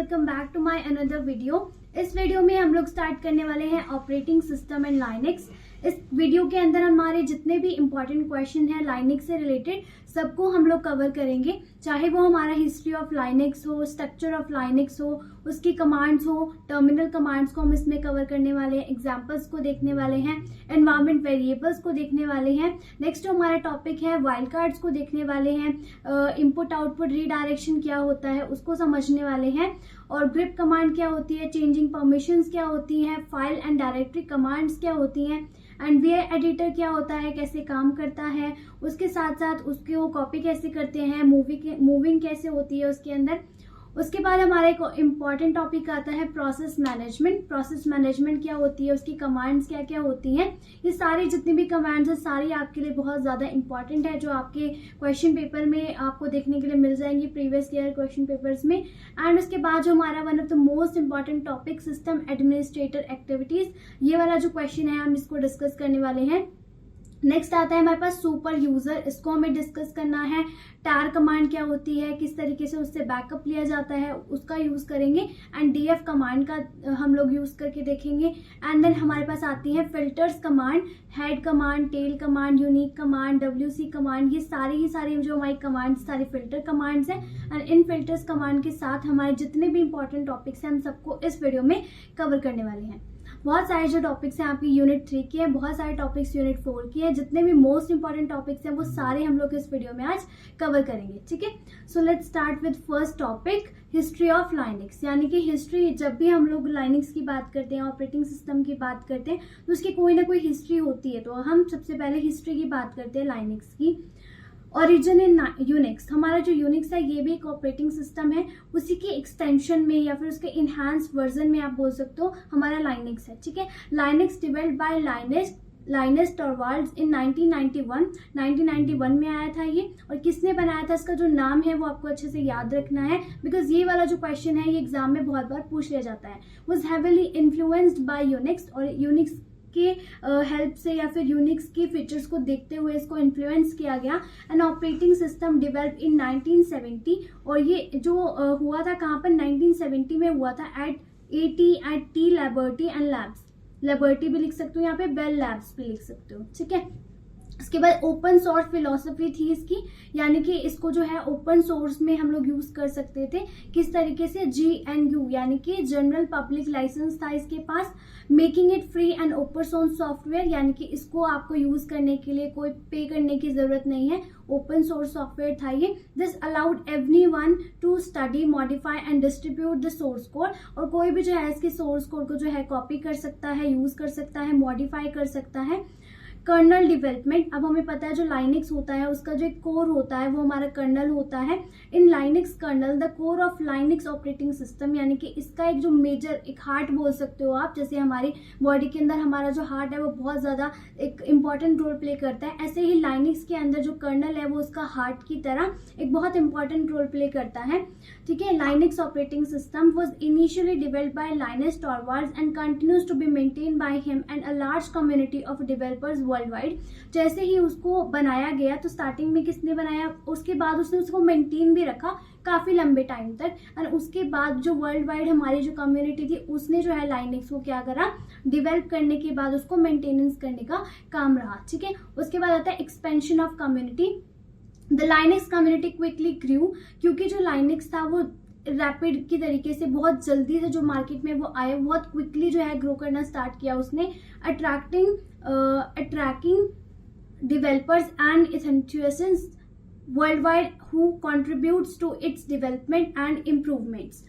Welcome back to my another video. इस video में हम लोग स्टार्ट करने वाले हैं ऑपरेटिंग सिस्टम एंड लाइनक्स। इस वीडियो के अंदर हमारे जितने भी इंपॉर्टेंट क्वेश्चन हैं लाइनक्स से रिलेटेड सबको हम लोग कवर करेंगे, चाहे वो हमारा हिस्ट्री ऑफ लाइनक्स हो, स्ट्रक्चर ऑफ लाइनक्स हो, उसकी कमांड्स हो, टर्मिनल कमांड्स को हम इसमें कवर करने वाले हैं, एग्जांपल्स को देखने वाले हैं, एनवायरमेंट वेरिएबल्स को देखने वाले हैं। नेक्स्ट हमारा टॉपिक है वाइल्ड कार्ड्स को देखने वाले हैं, इनपुट आउटपुट रीडायरेक्शन क्या होता है उसको समझने वाले हैं, और ग्रिप कमांड क्या होती है, चेंजिंग परमिशंस क्या होती हैं, फाइल एंड डायरेक्टरी कमांड्स क्या होती हैं, एनवीआई एडिटर क्या होता है, कैसे काम करता है, उसके साथ साथ उसकी वो कॉपी कैसे करते हैं, मूविंग कैसे होती है उसके अंदर। उसके बाद हमारा एक इम्पॉर्टेंट टॉपिक आता है प्रोसेस मैनेजमेंट। प्रोसेस मैनेजमेंट क्या होती है, उसकी कमांड्स क्या क्या होती हैं। ये सारी जितनी भी कमांड्स हैं सारी आपके लिए बहुत ज़्यादा इंपॉर्टेंट है, जो आपके क्वेश्चन पेपर में आपको देखने के लिए मिल जाएंगी प्रीवियस ईयर क्वेश्चन पेपर्स में। एंड उसके बाद जो हमारा one of the most important topic system administrator activities, ये वाला जो क्वेश्चन है हम इसको डिस्कस करने वाले हैं। नेक्स्ट आता है हमारे पास सुपर यूजर, इसको हमें डिस्कस करना है। टार कमांड क्या होती है, किस तरीके से उससे बैकअप लिया जाता है, उसका यूज करेंगे। एंड डीएफ कमांड का हम लोग यूज करके देखेंगे। एंड देन हमारे पास आती है filters command, head command, tail command, unique command, WC command. ये सारी जो हमारी कमांड सारी फिल्टर कमांड्स हैं। एंड इन फिल्टर्स कमांड के साथ हमारे जितने भी इंपॉर्टेंट टॉपिक्स हैं हम सबको इस वीडियो में कवर करने वाले हैं। बहुत सारे जो टॉपिक्स हैं आपकी यूनिट 3 की है, बहुत सारे टॉपिक्स यूनिट 4 की है। जितने भी मोस्ट इंपॉर्टेंट टॉपिक्स हैं वो सारे हम लोग इस वीडियो में आज कवर करेंगे, ठीक है। So let's start with first topic, history of Linux. यानी कि हिस्ट्री, जब भी हम लोग लाइनक्स की बात करते हैं, ऑपरेटिंग सिस्टम की बात करते हैं, तो उसकी कोई ना कोई हिस्ट्री होती है। तो हम सबसे पहले हिस्ट्री की बात करते हैं लाइनक्स की। ओरिजिन इन यूनिक्स, हमारा जो यूनिक्स है ये भी एक ऑपरेटिंग सिस्टम है, उसी की एक्सटेंशन में या फिर उसके इनहांस वर्जन में आप बोल सकते हो हमारा लाइनक्स है, ठीक है। लाइनक्स डेवलप्ड बाय लाइनस टॉरवाल्ड्स इन 1991 में आया था ये। और किसने बनाया था, इसका जो नाम है वो आपको अच्छे से याद रखना है, बिकॉज ये वाला जो क्वेश्चन है ये एग्जाम में बहुत बार पूछ लिया जाता है। Was heavily influenced by Unix, और यूनिक्स के हेल्प से या फिर यूनिक्स की फीचर्स को देखते हुए इसको इन्फ्लुएंस किया गया। An operating system developed in 1970, और ये जो हुआ था कहाँ पर, 1970 में हुआ था at T liberty and labs. Liberty भी लिख सकते हो, यहाँ पे बेल लैब्स भी लिख सकते हो, ठीक है। इसके बाद ओपन सोर्स फिलॉसफी थी इसकी, यानी कि इसको जो है ओपन सोर्स में हम लोग यूज कर सकते थे। किस तरीके से, GNU यानी कि जनरल पब्लिक लाइसेंस था इसके पास। Making it free and open source software, यानी कि इसको आपको यूज करने के लिए कोई पे करने की जरूरत नहीं है, ओपन सोर्स सॉफ्टवेयर था ये। This allowed everyone to study, modify and distribute the source code, और कोई भी जो है इसके सोर्स कोड को जो है कॉपी कर सकता है, यूज कर सकता है, मॉडिफाई कर सकता है। कर्नल डेवलपमेंट, अब हमें पता है जो लाइनक्स होता है उसका जो एक कोर होता है वो हमारा कर्नल होता है। In Linux kernel the core of Linux operating system, यानी कि इसका एक जो मेजर एक हार्ट बोल सकते हो आप, जैसे हमारी बॉडी के अंदर हमारा जो हार्ट है वो बहुत ज़्यादा एक इंपॉर्टेंट रोल प्ले करता है, ऐसे ही लाइनक्स के अंदर जो कर्नल है वो उसका हार्ट की तरह एक बहुत इंपॉर्टेंट रोल प्ले करता है, ठीक है। Linux operating system was initially developed by Linus Torvalds and continues to be maintain by him and a large community of developers world wide. जैसे ही उसको बनाया गया तो स्टार्टिंग में किसने बनाया, उसके बाद उसने उसको मेंटेन भी रखा काफी लंबे टाइम तक, और उसके बाद जो वर्ल्ड वाइड हमारी जो कम्युनिटी थी उसने जो है लाइनक्स को क्या करा, डेवलप करने के बाद उसको मेंटेनेंस करने का काम रहा, ठीक है। उसके बाद आता है expansion of community. The Linux community quickly grew, क्योंकि जो लाइनक्स था वो रैपिड की तरीके से बहुत जल्दी से जो मार्केट में वो आए, बहुत क्विकली जो है ग्रो करना स्टार्ट किया उसने, attracting developers and enthusiasts worldwide who contributes to its development and improvements.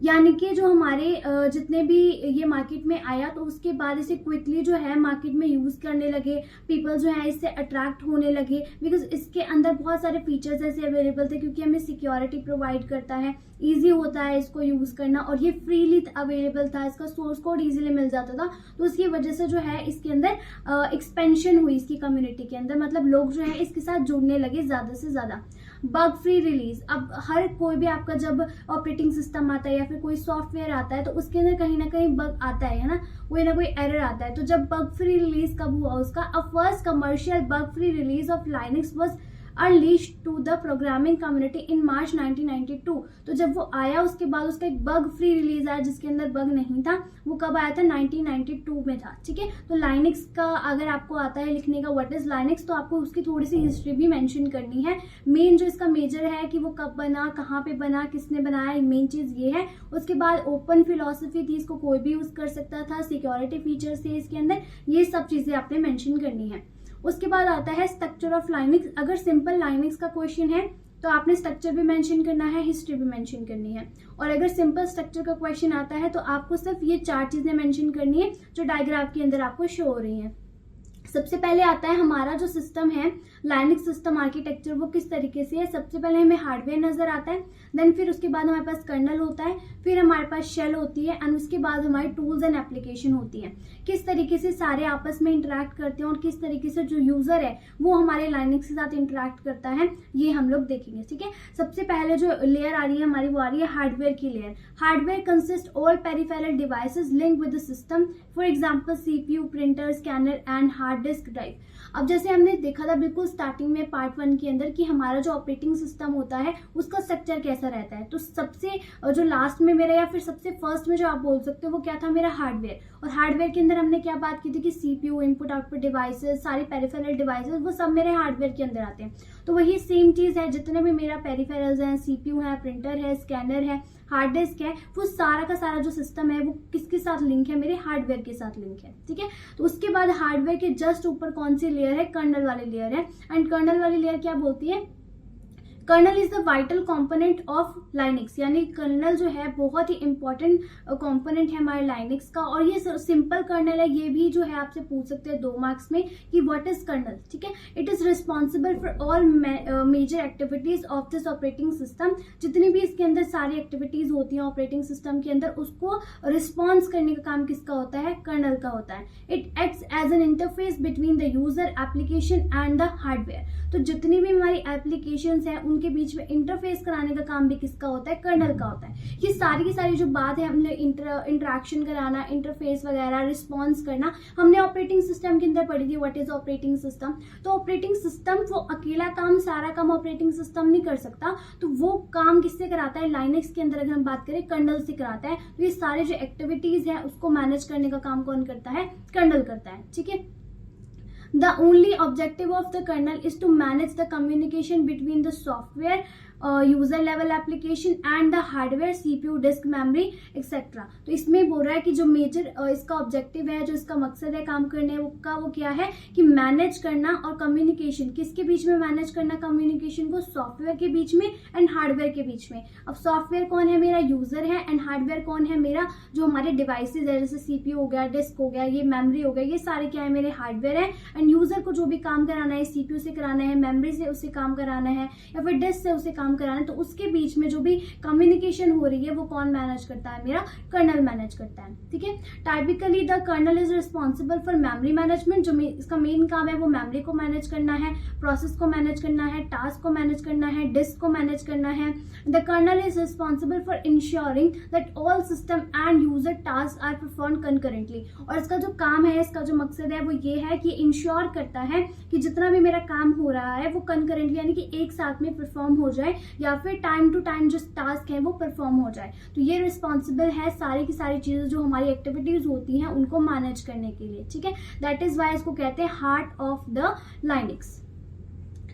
यानी कि जो हमारे जितने भी ये मार्केट में आया तो उसके बाद इसे क्विकली जो है मार्केट में यूज करने लगे, पीपल जो है इससे अट्रैक्ट होने लगे, बिकॉज इसके अंदर बहुत सारे फीचर्स ऐसे अवेलेबल थे, क्योंकि हमें सिक्योरिटी प्रोवाइड करता है, इजी होता है इसको यूज करना, और ये फ्रीली अवेलेबल था, इसका सोर्स कोड इजीली मिल जाता था। तो उसकी वजह से जो है इसके अंदर एक्सपेंशन हुई इसकी कम्युनिटी के अंदर, मतलब लोग जो है इसके साथ जुड़ने लगे ज्यादा से ज्यादा। बग फ्री रिलीज, अब हर कोई भी आपका जब ऑपरेटिंग सिस्टम आता है या फिर कोई सॉफ्टवेयर आता है तो उसके अंदर कहीं ना कहीं बग आता है ना, कोई ना कोई एरर आता है। तो जब बग फ्री रिलीज कब हुआ उसका, a first commercial bug free release of Linux was unleashed to the programming community in March 1992। तो जब वो आया उसके बाद उसका एक बग फ्री रिलीज आया जिसके अंदर बग नहीं था, वो कब आया था? 1992 में था। ठीक है, तो लाइनक्स का अगर आपको आता है लिखने का व्हाट इज लाइनक्स, तो आपको उसकी थोड़ी सी हिस्ट्री भी मेंशन करनी है। मेन जो इसका मेजर है कि वो कब बना, कहाँ पे बना, किसने बनाया, मेन चीज ये है। उसके बाद ओपन फिलॉसफी थी, इसको कोई भी यूज कर सकता था, सिक्योरिटी फीचर्स थे इसके अंदर, ये सब चीजें आपने मेंशन करनी है। उसके बाद आता है स्ट्रक्चर ऑफ लाइनक्स। अगर सिंपल लाइनक्स का क्वेश्चन है तो आपने स्ट्रक्चर भी मेंशन करना है, हिस्ट्री भी मेंशन करनी है। और अगर सिंपल स्ट्रक्चर का क्वेश्चन आता है तो आपको सिर्फ ये 4 चीजें मेंशन करनी है जो डायग्राम के अंदर आपको शो हो रही हैं। सबसे पहले आता है हमारा जो सिस्टम है लाइनक्स सिस्टम आर्किटेक्चर, वो किस तरीके से है। सबसे पहले हमें हार्डवेयर नजर आता है, देन फिर उसके बाद हमारे पास कर्नल होता है, फिर हमारे पास शेल होती है, एंड उसके बाद हमारी टूल्स एंड एप्लीकेशन होती है। किस तरीके से सारे आपस में इंटरेक्ट करते हैं और किस तरीके से जो यूजर है वो हमारे लाइनक्स के साथ इंटरेक्ट करता है, ये हम लोग देखेंगे। ठीक है, सबसे पहले जो लेयर आ रही है हमारी वो आ रही है हार्डवेयर की layer. Hardware consist all peripheral devices link with the system, for example CPU, printer, scanner and hard disk drive. अब जैसे हमने देखा था बिल्कुल स्टार्टिंग में पार्ट 1 के अंदर कि हमारा जो ऑपरेटिंग सिस्टम होता है उसका स्ट्रक्चर कैसा रहता है, तो सबसे जो लास्ट में मेरा या फिर सबसे फर्स्ट में जो आप बोल सकते हो वो क्या था, मेरा हार्डवेयर। और हार्डवेयर के अंदर हमने क्या बात की थी कि सीपीयू, इनपुट आउटपुट डिवाइसेस, सारी पेरिफेरल डिवाइसेस, वो सब मेरे हार्डवेयर के अंदर आते हैं। तो वही सेम चीज है, जितने भी मेरा पेरिफेरल्स हैं, सीपीयू है, प्रिंटर है, स्कैनर है, हार्ड डिस्क है, वो सारा का सारा जो सिस्टम है वो किसके साथ लिंक है, मेरे हार्डवेयर के साथ लिंक है। ठीक है, तो उसके बाद हार्डवेयर के जस्ट ऊपर कौन सी लेयर है, कर्नल वाली लेयर है। एंड कर्नल वाली लेयर क्या बोलती है, kernel is the vital component of Linux, यानी कर्नल जो है बहुत ही इंपॉर्टेंट कंपोनेंट है हमारे लाइनक्स का। और ये सिंपल कर्नल है, ये भी जो है आपसे पूछ सकते हैं 2 मार्क्स में कि व्हाट इज कर्नल। ठीक है, it is responsible for all major activities of this operating system. जितनी भी इसके अंदर सारी एक्टिविटीज होती हैं ऑपरेटिंग सिस्टम के अंदर, उसको रिस्पॉन्स करने का काम किसका होता है, कर्नल का होता है। It acts as an interface between the user, application and the hardware. तो जितनी भी हमारी एप्लीकेशंस हैं उनके बीच में इंटरफेस कराने का काम भी किसका होता है, कर्नल का होता है। ये सारी की सारी जो बात है, हमने इंटरेक्शन कराना, इंटरफेस वगैरह, रिस्पॉन्स करना, हमने ऑपरेटिंग सिस्टम के अंदर पढ़ी थी व्हाट इज ऑपरेटिंग सिस्टम। तो ऑपरेटिंग सिस्टम वो अकेला काम, सारा काम ऑपरेटिंग सिस्टम नहीं कर सकता, तो वो काम किससे कराता है, लाइनक्स के अंदर अगर हम बात करें कर्नल से कराता है। तो ये सारे जो एक्टिविटीज है उसको मैनेज करने का काम कौन करता है, कर्नल करता है। ठीक है, The only objective of the kernel is to manage the communication between the software, user level application and the hardware, CPU, disk, memory etcetera. तो इसमें बोल रहा है कि जो मेजर इसका ऑब्जेक्टिव है, जो इसका मकसद है काम करने का, वो क्या है कि मैनेज करना और कम्युनिकेशन किसके बीच में मैनेज करना, कम्युनिकेशन को सॉफ्टवेयर के बीच में एंड हार्डवेयर के बीच में। अब सॉफ्टवेयर कौन है, मेरा यूजर है, एंड हार्डवेयर कौन है, मेरा जो हमारे डिवाइसेज है, जैसे सीपीयू हो गया, डिस्क हो गया, ये मेमोरी हो गया, ये सारे क्या है, मेरे हार्डवेयर है। एंड यूजर को जो भी काम कराना है, सीपीयू से कराना है, मेमोरी से उसे काम कराना है, या फिर डिस्क से उसे काम कराना है, तो उसके बीच में जो भी कम्युनिकेशन हो रही है वो कौन मैनेज करता है, मेरा कर्नल मैनेज करता है। ठीक है, typically the kernel is responsible for memory management. जो इसका मेन काम है वो मेमोरी को मैनेज करना है, प्रोसेस को मैनेज करना है, टास्क को मैनेज करना है, डिस्क को मैनेज करना है। The kernel is responsible for ensuring that all system and user task are perform concurrently. और इसका जो काम है, इसका जो मकसद है वो ये है कि इंश्योर करता है कि जितना भी मेरा काम हो रहा है वो कंकरेंटली, यानी कि एक साथ में परफॉर्म हो जाए, या फिर टाइम टू टाइम जो टास्क है वो परफॉर्म हो जाए। तो ये रिस्पॉन्सिबल है सारी की सारी चीजें जो हमारी एक्टिविटीज होती हैं उनको मैनेज करने के लिए। ठीक है, दैट इज वाई इसको कहते हैं heart of the Linux.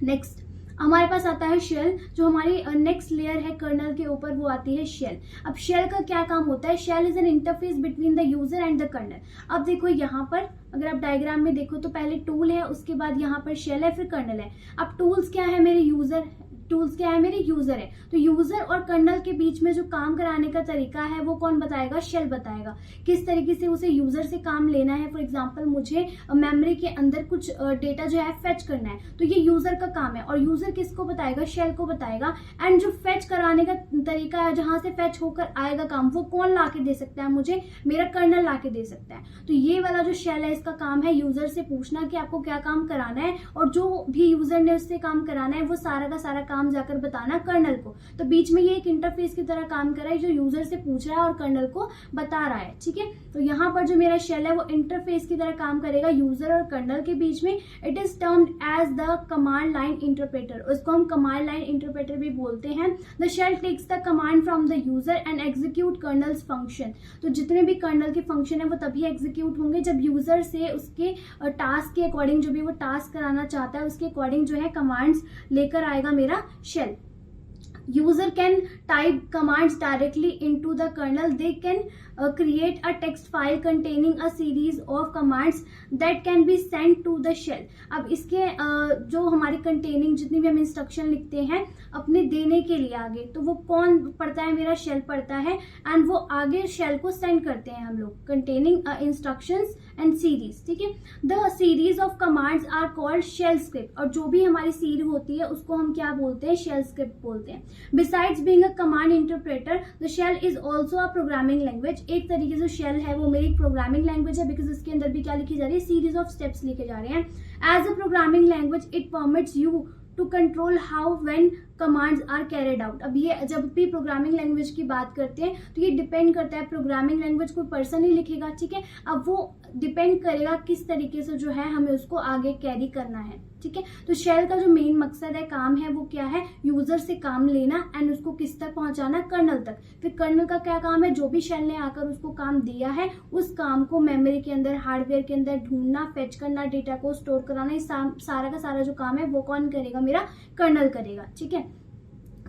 Next हमारे पास आता है शेल, जो हमारी नेक्स्ट लेयर है कर्नल के ऊपर, वो आती है शेल। अब शेल का क्या काम होता है, shell is an interface between the user and the kernel. अब देखो यहाँ पर अगर आप डायग्राम में देखो तो पहले टूल है, उसके बाद यहाँ पर शेल है, फिर कर्नल है। अब टूल्स क्या है, मेरे यूजर, टूल्स क्या है, मेरे यूजर है। तो यूजर और कर्नल के बीच में जो काम कराने का तरीका है वो कौन बताएगा, शेल बताएगा। किस तरीके से उसे यूजर से काम लेना है। फॉर एग्जांपल मुझे मेमोरी के अंदर कुछ डेटा जो है फेच करना है, तो ये यूजर का काम है, और यूजर किसको बताएगा, शेल को बताएगा। एंड जो फेच कराने का तरीका है, जहां से फेच होकर आएगा काम, वो कौन ला के दे सकता है मुझे, मेरा कर्नल ला के दे सकता है। तो ये वाला जो शेल है इसका काम है यूजर से पूछना कि आपको क्या काम कराना है, और जो भी यूजर ने उससे काम कराना है वो सारा का सारा काम काम जाकर बताना कर्नल को। तो बीच में ये एक इंटरफेस की तरह काम कर रहा है जो यूजर से पूछ रहा है और कर्नल को बता रहा है, ठीक है। तो यहाँ पर जो मेरा शेल है वो इंटरफेस की तरह काम करेगा यूजर और कर्नल के बीच में। It is termed as the command line interpreter, उसको हम कमांड लाइन इंटरप्रेटर भी बोलते हैं। The shell takes the command from the user and execute kernel's function. तो जितने भी कर्नल के फंक्शन है वो तभी एग्जीक्यूट होंगे जब यूजर से उसके टास्क के अकॉर्डिंग, जो भी वो टास्क कराना चाहता है उसके अकॉर्डिंग जो है कमांड्स लेकर आएगा मेरा shell. User can type commands directly into the kernel. They can create a text file containing a series of commands that can be sent to the shell. अब इसके जो हमारी कंटेनिंग जितनी भी हम इंस्ट्रक्शन लिखते हैं अपने देने के लिए आगे, तो वो कौन पढ़ता है, मेरा शेल पढ़ता है एंड वो आगे शेल को सेंड करते हैं हम लोग, कंटेनिंग इंस्ट्रक्शंस एंड सीरीज, ठीक है। The series of commands are called shell script, और जो भी हमारी सीरीज होती है उसको हम क्या बोलते हैं, शेल स्क्रिप्ट बोलते हैं। Besides being a command interpreter, the shell is also a programming language. एक तरीके से शेल है वो मेरी प्रोग्रामिंग लैंग्वेज है, बिकॉज इसके अंदर भी क्या लिखी जा रही है, सीरीज ऑफ स्टेप्स लिखे जा रहे हैं। As a programming language it permits you to control how when commands are carried out. अब ये जब भी प्रोग्रामिंग लैंग्वेज की बात करते हैं तो ये डिपेंड करता है, प्रोग्रामिंग लैंग्वेज कोई पर्सन ही लिखेगा, ठीक है। अब वो डिपेंड करेगा किस तरीके से जो है हमें उसको आगे कैरी करना है, ठीक है। तो शेल का जो मेन मकसद है, काम है, वो क्या है, यूजर से काम लेना एंड उसको किस तक पहुंचाना, कर्नल तक। फिर कर्नल का क्या काम है, जो भी शेल ने आकर उसको काम दिया है उस काम को मेमोरी के अंदर, हार्डवेयर के अंदर ढूंढना, फेच करना, डेटा को स्टोर कराना, ये सारा का सारा जो काम है वो कौन करेगा, मेरा कर्नल करेगा, ठीक है।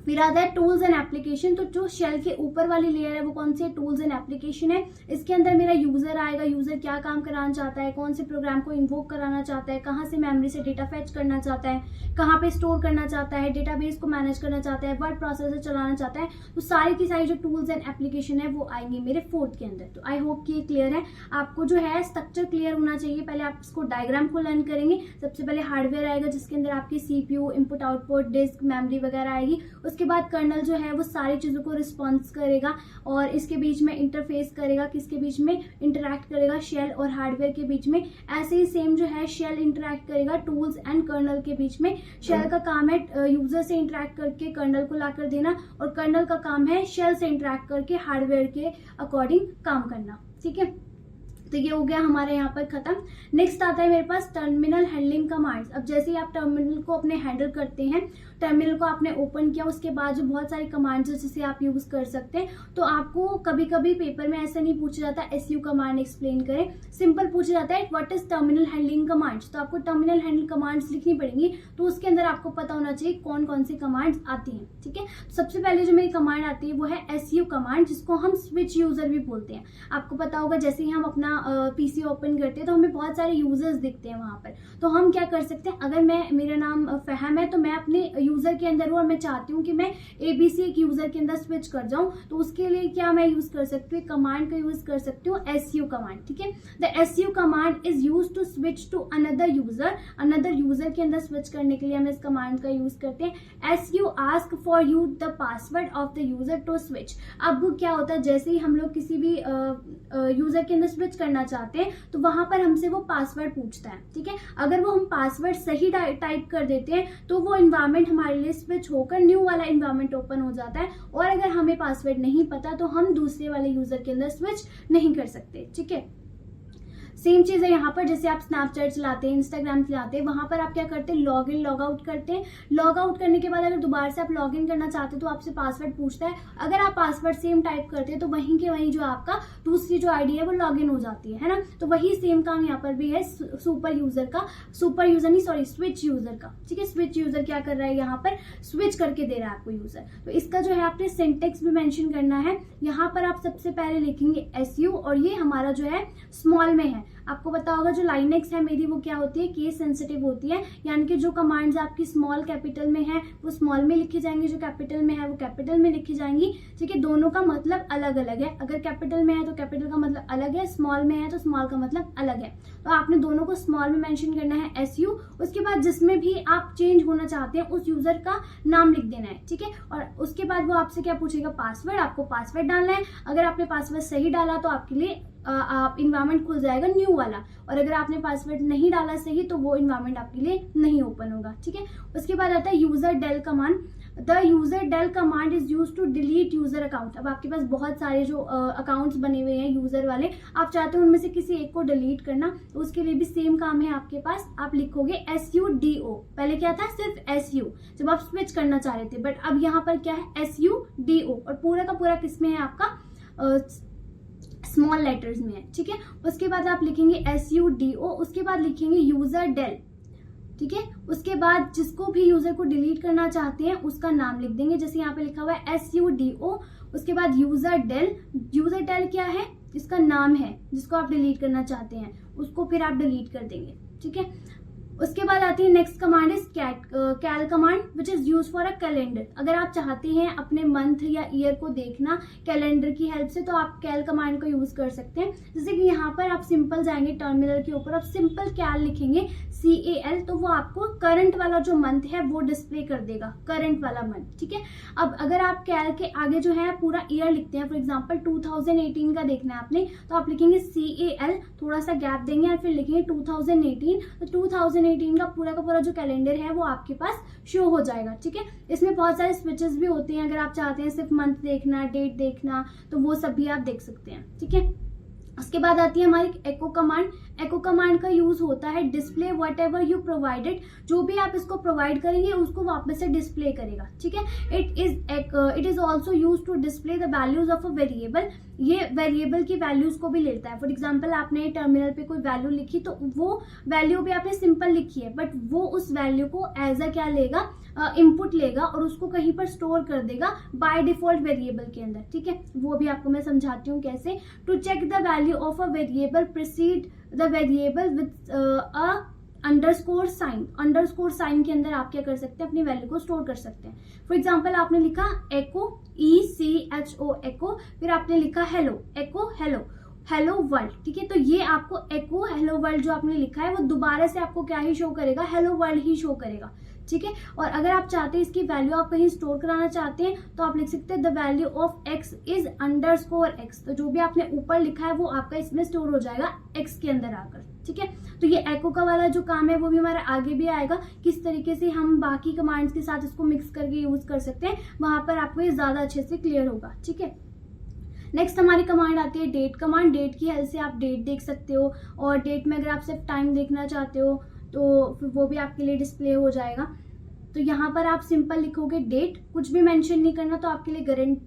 फिर आता है टूल्स एंड एप्लीकेशन। तो जो शेल के ऊपर वाली लेयर है वो कौन सी है, टूल्स एंड एप्लीकेशन है। इसके अंदर मेरा यूजर आएगा, यूजर क्या काम कराना चाहता है, कौन से प्रोग्राम को इन्वोक कराना चाहता है, कहाँ से मेमोरी से डेटा फेच करना चाहता है, कहाँ पे स्टोर करना चाहता है, डेटाबेस को मैनेज करना चाहता है, वर्ड प्रोसेसर चलाना चाहता है। तो सारी की सारी जो टूल्स एंड एप्लीकेशन है वो आएंगे मेरे फोर्थ के अंदर। तो आई होप कि ये क्लियर है आपको, जो है स्ट्रक्चर क्लियर होना चाहिए। पहले आप इसको डायग्राम को लर्न करेंगे। सबसे पहले हार्डवेयर आएगा जिसके अंदर आपकी CPU, input output, disk, memory वगैरह आएगी। उसके बाद कर्नल जो है वो सारी चीजों को रिस्पॉन्स करेगा और इसके बीच में इंटरफेस करेगा, किसके बीच में इंटरैक्ट करेगा, शेल और हार्डवेयर के बीच में। ऐसे ही सेम जो है शेल इंटरैक्ट करेगा टूल्स एंड कर्नल के बीच में। शेल का काम है यूजर से इंटरैक्ट करके कर्नल को लाकर देना, और कर्नल का काम है शेल से इंटरैक्ट करके हार्डवेयर के अकॉर्डिंग काम करना, ठीक है। तो ये हो गया हमारे यहाँ पर खत्म। नेक्स्ट आता है मेरे पास टर्मिनल हैंडलिंग कमांड्स। अब जैसे ही आप टर्मिनल को अपने हैंडल करते हैं, टर्मिनल को आपने ओपन किया, उसके बाद जो बहुत सारी कमांड्स जिसे आप यूज कर सकते हैं, तो आपको कभी कभी पेपर में ऐसा नहीं पूछा जाता एसयू कमांड एक्सप्लेन करें, सिंपल पूछा जाता है what is terminal handling commands. तो आपको टर्मिनल हैंडल कमांड्स लिखनी पड़ेंगी, तो उसके अंदर आपको पता होना चाहिए कौन कौन सी कमांड्स आती हैं, ठीक है। सबसे पहले जो मेरी कमांड आती है वो है एसयू कमांड, जिसको हम स्विच यूजर भी बोलते हैं। आपको पता होगा जैसे ही हम अपना पीसी ओपन करते हैं तो हमें बहुत सारे यूजर्स दिखते हैं वहां पर। तो हम क्या कर सकते हैं, अगर मेरा नाम फहम है तो मैं अपने यूजर के अंदर हूँ और मैं चाहती हूँ कि मैं एबीसी एक यूजर के अंदर स्विच कर जाऊं, तो उसके लिए क्या मैं यूज कर सकती हूँ, कमांड का यूज कर सकती हूँ एसयू कमांड, ठीक है। The SU command is use to switch to another user के अंदर स्विच करने के लिए हम इस कमांड का यूज करते हैं। SU ask for you the password of the user to switch. अब क्या होता है, जैसे ही हम लोग किसी भी यूजर के अंदर स्विच करना चाहते हैं तो वहां पर हमसे वो पासवर्ड पूछता है, ठीक है। अगर वो हम पासवर्ड सही टाइप कर देते हैं तो वो एनवायरनमेंट हमारे लिए स्विच होकर न्यू वाला एनवायरनमेंट ओपन हो जाता है, और अगर हमें पासवर्ड नहीं पता तो हम दूसरे वाले यूजर के अंदर स्विच नहीं कर सकते, ठीक है। सेम चीज है यहाँ पर, जैसे आप स्नैपचैट चलाते हैं, इंस्टाग्राम चलाते हैं, वहां पर आप क्या करते हैं, लॉग इन लॉग आउट करते हैं। लॉग आउट करने के बाद अगर दोबारा से आप लॉग इन करना चाहते हैं तो आपसे पासवर्ड पूछता है। अगर आप पासवर्ड सेम टाइप करते हैं तो वहीं के वहीं जो आपका दूसरी जो आईडी है वो लॉग इन हो जाती है ना। तो वही सेम काम यहाँ पर भी है स्विच यूजर का, ठीक है। स्विच यूजर क्या कर रहा है, यहाँ पर स्विच करके दे रहा है आपको यूजर। तो इसका जो है आपने सिंटेक्स भी मेंशन करना है। यहाँ पर आप सबसे पहले लिखेंगे एसयू, और ये हमारा जो है स्मॉल में है। आपको पता होगा जो लाइनेक्स है मेरी वो क्या होती है, केस सेंसिटिव होती है, यानी कि जो कमांड्स आपकी स्मॉल कैपिटल में है वो स्मॉल में लिखी जाएंगी, जो कैपिटल में है वो कैपिटल में लिखी जाएंगी, ठीक है। दोनों का मतलब अलग अलग है। अगर कैपिटल में है तो कैपिटल का मतलब अलग है, स्मॉल में है तो स्मॉल का मतलब अलग है। तो आपने दोनों को स्मॉल में मेंशन करना है एसयू। उसके बाद जिसमें भी आप चेंज होना चाहते हैं उस यूजर का नाम लिख देना है, ठीक है। और उसके बाद वो आपसे क्या पूछेगा, पासवर्ड। आपको पासवर्ड डालना है। अगर आपने पासवर्ड सही डाला तो आपके लिए आप इन्वायरमेंट खुल जाएगा न्यू वाला, और अगर आपने पासवर्ड नहीं डाला सही तो वो इन्वायरमेंट आपके लिए नहीं ओपन होगा, ठीक है। उसके बाद आता है user del command. The user del command is use to delete user account. अब आपके पास बहुत सारे जो अकाउंट्स बने हुए हैं यूजर वाले, आप चाहते हो उनमें से किसी एक को डिलीट करना, तो उसके लिए भी सेम काम है आपके पास। आप लिखोगे SUDO, पहले क्या था सिर्फ SU जब आप स्विच करना चाह रहे थे, बट अब यहाँ पर क्या है SUDO, और पूरा का पूरा किसमें है आपका स्मॉल लेटर्स में है, ठीक है। उसके बाद आप लिखेंगे SUDO, उसके बाद लिखेंगे यूजर डेल, ठीक है। उसके बाद जिसको भी यूजर को डिलीट करना चाहते हैं उसका नाम लिख देंगे, जैसे यहाँ पे लिखा हुआ है SUDO, उसके बाद यूजर डेल। यूजर डेल क्या है, इसका नाम है जिसको आप डिलीट करना चाहते हैं, उसको फिर आप डिलीट कर देंगे, ठीक है। उसके बाद आती है next command is cal command which is use for a calendar. अगर आप चाहते हैं अपने मंथ या ईयर को देखना कैलेंडर की हेल्प से, तो आप कैल कमांड को यूज कर सकते हैं। जैसे कि यहाँ पर आप सिंपल जाएंगे टर्मिनल के ऊपर, आप सिंपल कैल लिखेंगे CAL, तो वो आपको करंट वाला जो मंथ है वो डिस्प्ले कर देगा, करंट वाला मंथ, ठीक है। अब अगर आप कैल के आगे जो है पूरा ईयर लिखते हैं, फॉर एग्जांपल 2018 का देखना है आपने, तो आप लिखेंगे CAL, थोड़ा सा गैप देंगे और फिर लिखेंगे 2018, तो 2018 का पूरा जो कैलेंडर है वो आपके पास शो हो जाएगा, ठीक है। इसमें बहुत सारे स्विचेस भी होते हैं, अगर आप चाहते हैं सिर्फ मंथ देखना, डेट देखना, तो वो सब भी आप देख सकते हैं, ठीक है। उसके बाद आती है हमारी एको कमांड। एको कमांड का यूज होता है display what ever you provided, जो भी आप इसको प्रोवाइड करेंगे उसको वापस से डिस्प्ले करेगा, ठीक है। It is also use to display the values of a variable, ये वेरिएबल की वैल्यूज को भी लेता है। फॉर एग्जाम्पल आपने टर्मिनल पे कोई वैल्यू लिखी, तो वो वैल्यू भी आपने सिंपल लिखी है, बट वो उस वैल्यू को एज अ क्या लेगा, इनपुट लेगा और उसको कहीं पर स्टोर कर देगा बाय डिफॉल्ट वेरिएबल के अंदर, ठीक है। वो भी आपको मैं समझाती हूँ कैसे। To check the value of a variable precede the variable with underscore sign. Underscore sign के अंदर आप क्या कर सकते हैं, अपनी वैल्यू को स्टोर कर सकते हैं। फॉर एग्जाम्पल आपने लिखा एको ECHO एको, फिर आपने लिखा हेलो, एको हेलो वर्ल्ड, ठीक है। तो ये आपको एको हेलो वर्ल्ड जो आपने लिखा है वो दोबारा से आपको क्या ही शो करेगा, हेलो वर्ल्ड ही शो करेगा, ठीक है। और अगर आप चाहते हैं इसकी वैल्यू आप कहीं स्टोर कराना चाहते हैं, तो आप लिख सकते हैं the value of x is _x, तो जो भी आपने ऊपर लिखा है वो आपका इसमें स्टोर हो जाएगा x के अंदर आकर, ठीक है। तो ये एको का वाला जो काम है वो भी हमारा आगे भी आएगा, किस तरीके से हम बाकी कमांड्स के साथ इसको मिक्स करके यूज कर सकते हैं, वहां पर आपको ये ज्यादा अच्छे से क्लियर होगा, ठीक है। नेक्स्ट हमारी कमांड आती है डेट कमांड। डेट की हेल्प से आप डेट देख सकते हो, और डेट में अगर आप सिर्फ टाइम देखना चाहते हो तो फिर वो भी आपके लिए डिस्प्ले हो जाएगा। तो यहाँ पर आप सिंपल लिखोगे डेट, कुछ भी मेंशन नहीं करना, तो आपके लिए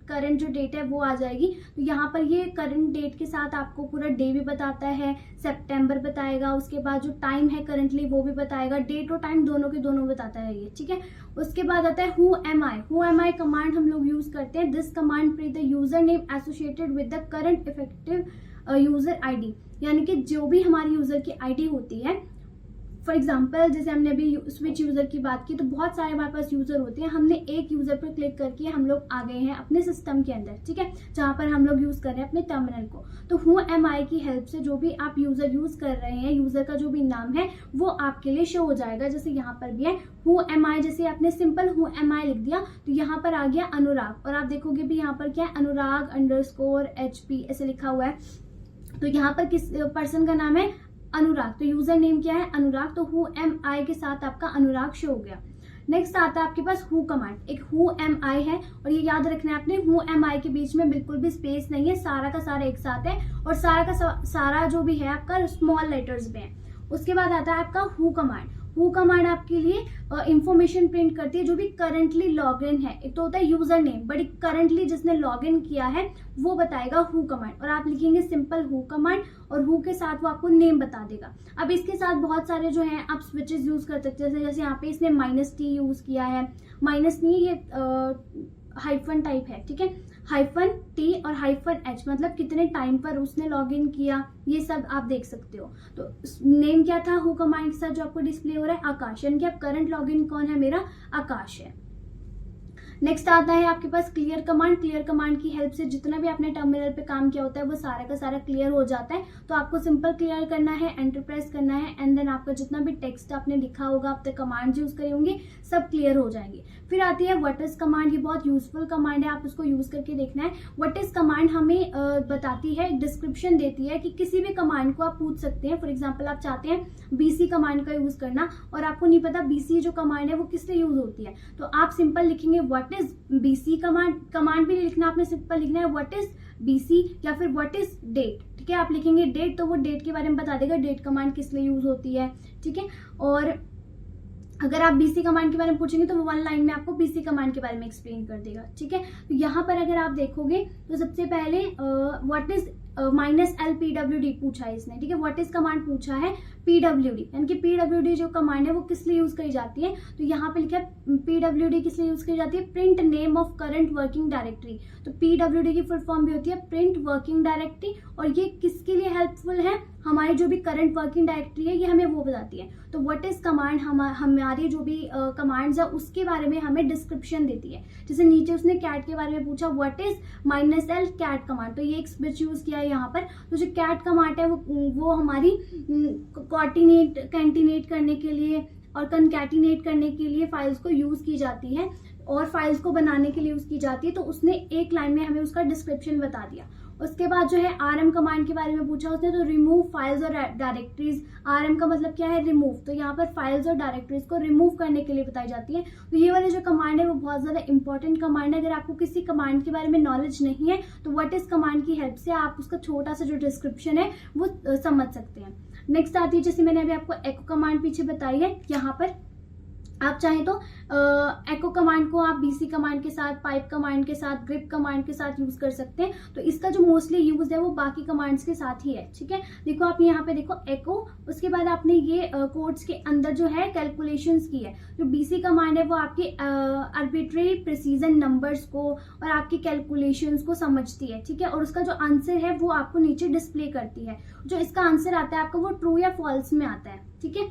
करंट जो डेट है वो आ जाएगी। तो यहाँ पर ये करंट डेट के साथ आपको पूरा डे भी बताता है, सितंबर बताएगा, उसके बाद जो टाइम है करंटली वो भी बताएगा, डेट और टाइम दोनों के दोनों बताता है ये, ठीक है। उसके बाद आता है हु एम आई कमांड हम लोग यूज करते हैं। This command print the user name associated with the current effective user ID, यानी कि जो भी हमारी यूजर की ID होती है। फॉर एग्जाम्पल जैसे हमने अभी स्विच यूजर की बात की, तो बहुत सारे हमारे पास यूजर होते हैं, हमने एक यूजर पर क्लिक करके हम लोग आ गए हैं अपने सिस्टम के अंदर, ठीक है, जहां पर हम लोग यूज कर रहे हैं अपने टर्मिनल को। तो हु एम आई की हेल्प से जो भी आप यूजर यूज कर रहे हैं, यूजर का जो भी नाम है वो आपके लिए शो हो जाएगा। जैसे यहाँ पर भी है हु एम आई, जैसे आपने सिंपल हु एम आई लिख दिया तो यहाँ पर आ गया अनुराग, और आप देखोगे भी यहाँ पर क्या है, अनुराग _HP ऐसे लिखा हुआ है। तो यहाँ पर किस पर्सन का नाम है, अनुराग, तो यूजर नेम क्या है, अनुराग। तो हु एम आई के साथ आपका अनुराग शो हो गया। नेक्स्ट आता है आपके पास हु कमांड। एक हु एम आई है, और ये याद रखना है आपने, हु एम आई के बीच में बिल्कुल भी स्पेस नहीं है, सारा का सारा एक साथ है, और सारा का सारा जो भी है आपका स्मॉल लेटर्स में है। उसके बाद आता है आपका हु कमांड। हु कमांड आपके लिए इंफॉर्मेशन प्रिंट करती है जो भी करंटली लॉग इन है। एक तो होता है यूजर नेम, बट करंटली जिसने लॉग इन किया है वो बताएगा हु कमांड, और आप लिखेंगे सिंपल हु कमांड, और हु के साथ वो आपको नेम बता देगा। अब इसके साथ बहुत सारे जो हैं आप स्विचेस यूज कर सकते हैं, जैसे यहाँ पे इसने -T यूज किया है, माइनस नहीं, ये हाइफन टाइप है, ठीक है, -T और -H मतलब कितने टाइम पर उसने लॉग इन किया, ये सब आप देख सकते हो। तो नेम क्या था हु कमांड के साथ जो आपको डिस्प्ले हो रहा है, आकाश, यानी कि अब करंट लॉग इन कौन है, मेरा आकाश है। नेक्स्ट आता है आपके पास क्लियर कमांड। क्लियर कमांड की हेल्प से जितना भी आपने टर्मिनल पे काम किया होता है वो सारा का सारा क्लियर हो जाता है। तो आपको सिंपल क्लियर करना है, एंटर प्रेस करना है, एंड देन आपका जितना भी टेक्स्ट आपने लिखा होगा, आप कमांड यूज करे होंगे, सब क्लियर हो जाएंगे। फिर आती है व्हाट इज कमांड। ये बहुत यूजफुल कमांड है, आप उसको यूज करके देखना है। व्हाट इज कमांड हमें बताती है, डिस्क्रिप्शन देती है कि किसी भी कमांड को आप पूछ सकते हैं। फॉर एग्जाम्पल आप चाहते हैं बीसी कमांड का यूज करना और आपको नहीं पता बीसी जो कमांड है वो किससे यूज होती है, तो आप सिंपल लिखेंगे what is BC command. Command भी नहीं लिखना, आपने सिंपल लिखना है व्हाट इज बीसी या फिर व्हाट इज डेट। ठीक है, आप लिखेंगे डेट तो वो डेट के बारे में बता देगा, डेट कमांड किस लिए यूज होती है। ठीक है, और अगर आप बीसी कमांड के बारे में पूछेंगे तो वो 1 लाइन में आपको बीसी कमांड के बारे में एक्सप्लेन कर देगा। ठीक है, तो यहाँ पर अगर आप देखोगे तो सबसे पहले व्हाट इज -LPWD पूछा है इसने। ठीक है, व्हाट इज कमांड पूछा है PWD, यानी कि PWD जो कमांड है वो किस लिए यूज करी जाती है, तो यहाँ पे लिखा है PWD किस लिए यूज करी जाती है, print name of current working directory. तो PWD की फुल फॉर्म भी होती है प्रिंट वर्किंग डायरेक्टरी, और ये किसके लिए हेल्पफुल है, हमारी जो भी करंट वर्किंग डायरेक्टरी है ये हमें वो बताती है। तो व्हाट इज कमांड हमारी जो भी कमांड्स है उसके बारे में हमें डिस्क्रिप्शन देती है। जैसे नीचे उसने कैट के बारे में पूछा, what is -L cat command, तो ये एक स्विच यूज किया है यहाँ पर। तो जो कैट कमांड है वो हमारी कैंटिनेट करने के लिए और कनकैटिनेट करने के लिए फाइल्स को यूज की जाती है और फाइल्स को बनाने के लिए यूज की जाती है। तो उसने एक लाइन में हमें उसका डिस्क्रिप्शन बता दिया। उसके बाद जो है RM कमांड के बारे में पूछा उसने, तो रिमूव फाइल्स और डायरेक्टरीज। RM का मतलब क्या है, रिमूव, तो यहाँ पर फाइल्स और डायरेक्टरीज को रिमूव करने के लिए बताई जाती है। तो ये वाली जो कमांड है वो बहुत ज्यादा इंपॉर्टेंट कमांड है। अगर आपको किसी कमांड के बारे में नॉलेज नहीं है तो व्हाट इज कमांड की हेल्प से आप उसका छोटा सा जो डिस्क्रिप्शन है वो समझ सकते हैं। नेक्स्ट आती है, जैसे मैंने अभी आपको एको कमांड पीछे बताई है, यहाँ पर आप चाहें तो एको कमांड को आप बीसी कमांड के साथ, पाइप कमांड के साथ, ग्रिप कमांड के साथ यूज कर सकते हैं। तो इसका जो मोस्टली यूज है वो बाकी कमांड्स के साथ ही है। ठीक है, देखो आप यहाँ पे देखो एको, उसके बाद आपने ये कोड्स के अंदर जो है कैलकुलेशंस की है। जो बीसी कमांड है वो आपकी आर्बिट्रेरी प्रिसीजन नंबर्स को और आपकी कैलकुलेशंस को समझती है। ठीक है, और उसका जो आंसर है वो आपको नीचे डिस्प्ले करती है। जो इसका आंसर आता है आपको वो ट्रू या फॉल्स में आता है। ठीक है,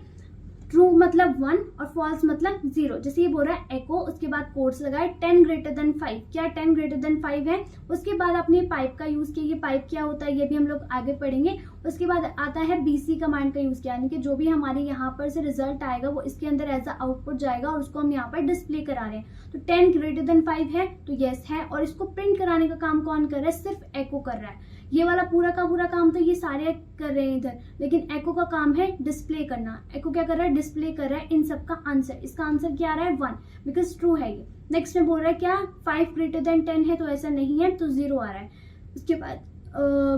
ट्रू मतलब 1 और फॉल्स मतलब 0। जैसे ये बोल रहा है एको, उसके बाद कोट्स लगाए 10 greater than 5, क्या 10 greater than 5 है। उसके बाद आपने पाइप का यूज किया, ये पाइप क्या होता है ये भी हम लोग आगे पढ़ेंगे। उसके बाद आता है बीसी कमांड का यूज किया, यानी कि जो भी हमारे यहाँ पर से रिजल्ट आएगा वो इसके अंदर एज अ आउटपुट जाएगा और उसको हम यहाँ पर डिस्प्ले करा रहे हैं। तो 10 greater than 5 है तो यस है, और इसको प्रिंट कराने का काम कौन कर रहा है, सिर्फ एको कर रहा है। ये वाला पूरा का पूरा काम तो ये सारे कर रहे हैं इधर, लेकिन एको का काम है डिस्प्ले करना। एको क्या कर रहा है, डिस्प्ले कर रहा है इन सब का आंसर। इसका आंसर क्या आ रहा है 1, बिकॉज ट्रू है ये। नेक्स्ट में बोल रहा है क्या 5 greater than 10 है, तो ऐसा नहीं है, तो 0 आ रहा है। उसके बाद